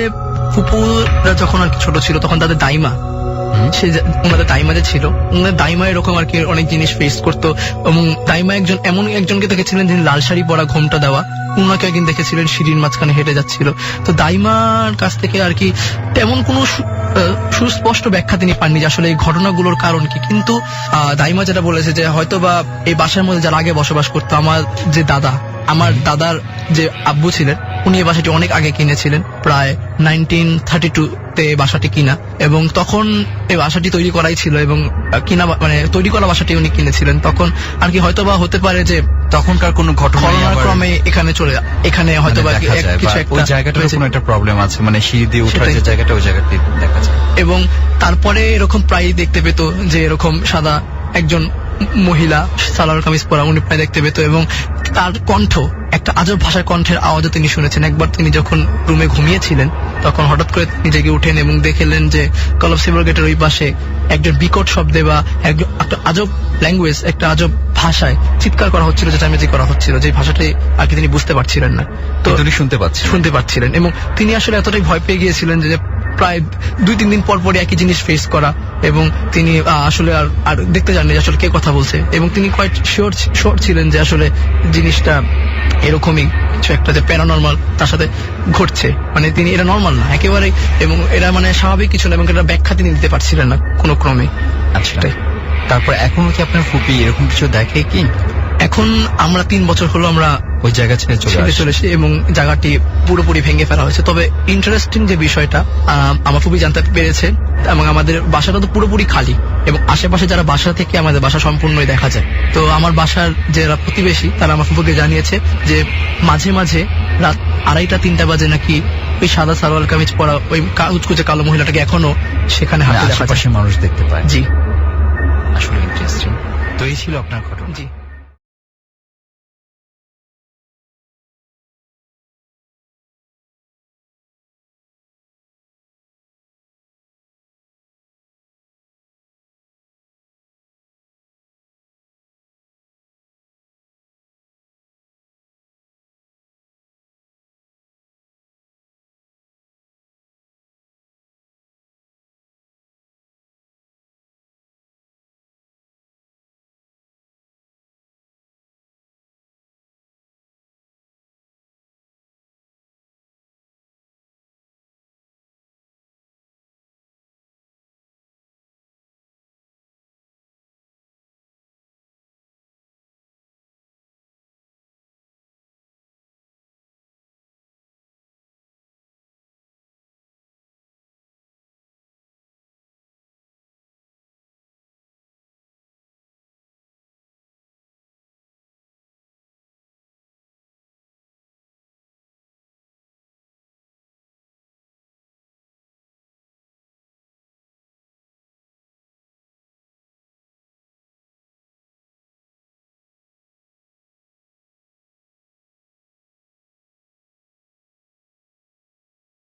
E: ফুপুরা যখন আর কি ছোট ছিল তখন তাদের দাইমা ওনাদের দাইমা যে ছিল, ওনাদের দাইমা এরকম আর কি অনেক জিনিস ফেস করতো। এবং দাইমা এমন একজনকে দেখেছিলেন যিনি লাল শাড়ি পরা, ঘোমটা দেওয়া, ওনাকে একদিন দেখেছিলেন সিঁড়ির মাঝখানে হেঁটে যাচ্ছিল। তো দাইমার কাছ থেকে আর কি তেমন কোনো সুস্পষ্ট ব্যাখ্যা তিনি পাননি যে আসলে এই ঘটনাগুলোর কারণ কি। কিন্তু দাইমা যেটা বলেছে যে হয়তো বা এই বাসার মধ্যে যারা আগে বসবাস করতো, আমার দাদার যে আব্বু ছিলেন, উনি এই বাসাটি অনেক আগে কিনেছিলেন, প্রায় 1932-তে বাসাটি কিনা, এবং তখন এই বাসাটি তৈরি করাই ছিল এবং কিনা মানে তৈরি করা বাসাটি উনি কিনেছিলেন। তখন আর কি হয়তো বা হতে পারে যে
C: তখনকার কোনো ঘটনার
E: ক্রমে এখানে হয়তো বা কিছু
C: ওই জায়গাটার কোনো একটা প্রবলেম আছে, মানে সিঁড়ি দিয়ে ওঠার যে জায়গাটা, ওই জায়গাতে দেখা যায়।
E: এবং তারপরে এরকম প্রায় দেখতে পেত যে এরকম সাদা একজন মহিলা সালোয়ার কামিজ পরা, উনি প্রায় দেখতে পেত। এবং তার কণ্ঠ একটা আজব ভাষার কণ্ঠের আওয়াজও তিনি শুনেছেন। একবার তিনি যখন রুমে ঘুমিয়েছিলেন তখন হঠাৎ করে নিজেকে উঠেন এবং দেখলেন যে কলপসিবল গেটের ওই পাশে একজন বিকট শব্দে বা একটা আজব ল্যাঙ্গুয়েজ, একটা আজব ভাষায় চিৎকার করা হচ্ছিল, যেটা মেজি করা হচ্ছিল, যে ভাষাটি আর কি তিনি বুঝতে পারছিলেন না। তো
C: তিনি শুনতে
E: পাচ্ছিলেন এবং তিনি আসলে এতটাই ভয় পেয়ে গিয়েছিলেন যে প্রায় 2-3 দিন পর পরই একই জিনিস ফেস করা, এবং তিনি আসলে আর দেখতে জাননি যে আসলে কে কথা বলছে। এবং তিনি কোয়াইট শিওর ছিলেন যে আসলে জিনিসটা এরকমই কিছু একটা, যে প্যারানর্মাল তার সাথে ঘটছে, মানে তিনি এটা নর্মাল না একেবারে, এবং এটা মানে স্বাভাবিক কিছু না, এবং এটা ব্যাখ্যা তিনি দিতে পারছিলেন না কোনো ক্রমে।
C: আচ্ছা, তারপর এখনো কি আপনার ফুপি এরকম কিছু দেখে কি?
E: এখন আমরা 3 বছর হলো আমরা
C: ওই জায়গা ছেড়ে চলে
E: এসেছি এবং জায়গাটি পুরোপুরি ভেঙে ফেলা হয়েছে। তবে ইন্টারেস্টিং যে বিষয়টা আমার খুবই জানতে পেরেছে, এবং আমাদের বাসাটা তো পুরোপুরি খালি, এবং আশেপাশে যারা বাসা থেকে আমাদের বাসা সম্পূর্ণই দেখা যায়। তো আমার বাসার যারা প্রতিবেশী তারা আমার ফুপুকে জানিয়েছে যে মাঝে মাঝে রাত 2:30-3টা বাজে নাকি ওই সাদা সালোয়ার কামিজ পরা ওই উচকুচে কালো মহিলাটাকে এখনো সেখানে হাঁটতে দেখা যায়,
C: মানুষ দেখতে পায়।
E: জি,
C: আসলে ইন্টারেস্টিং। তো এই ছিল আপনার ঘটনা।
E: জি।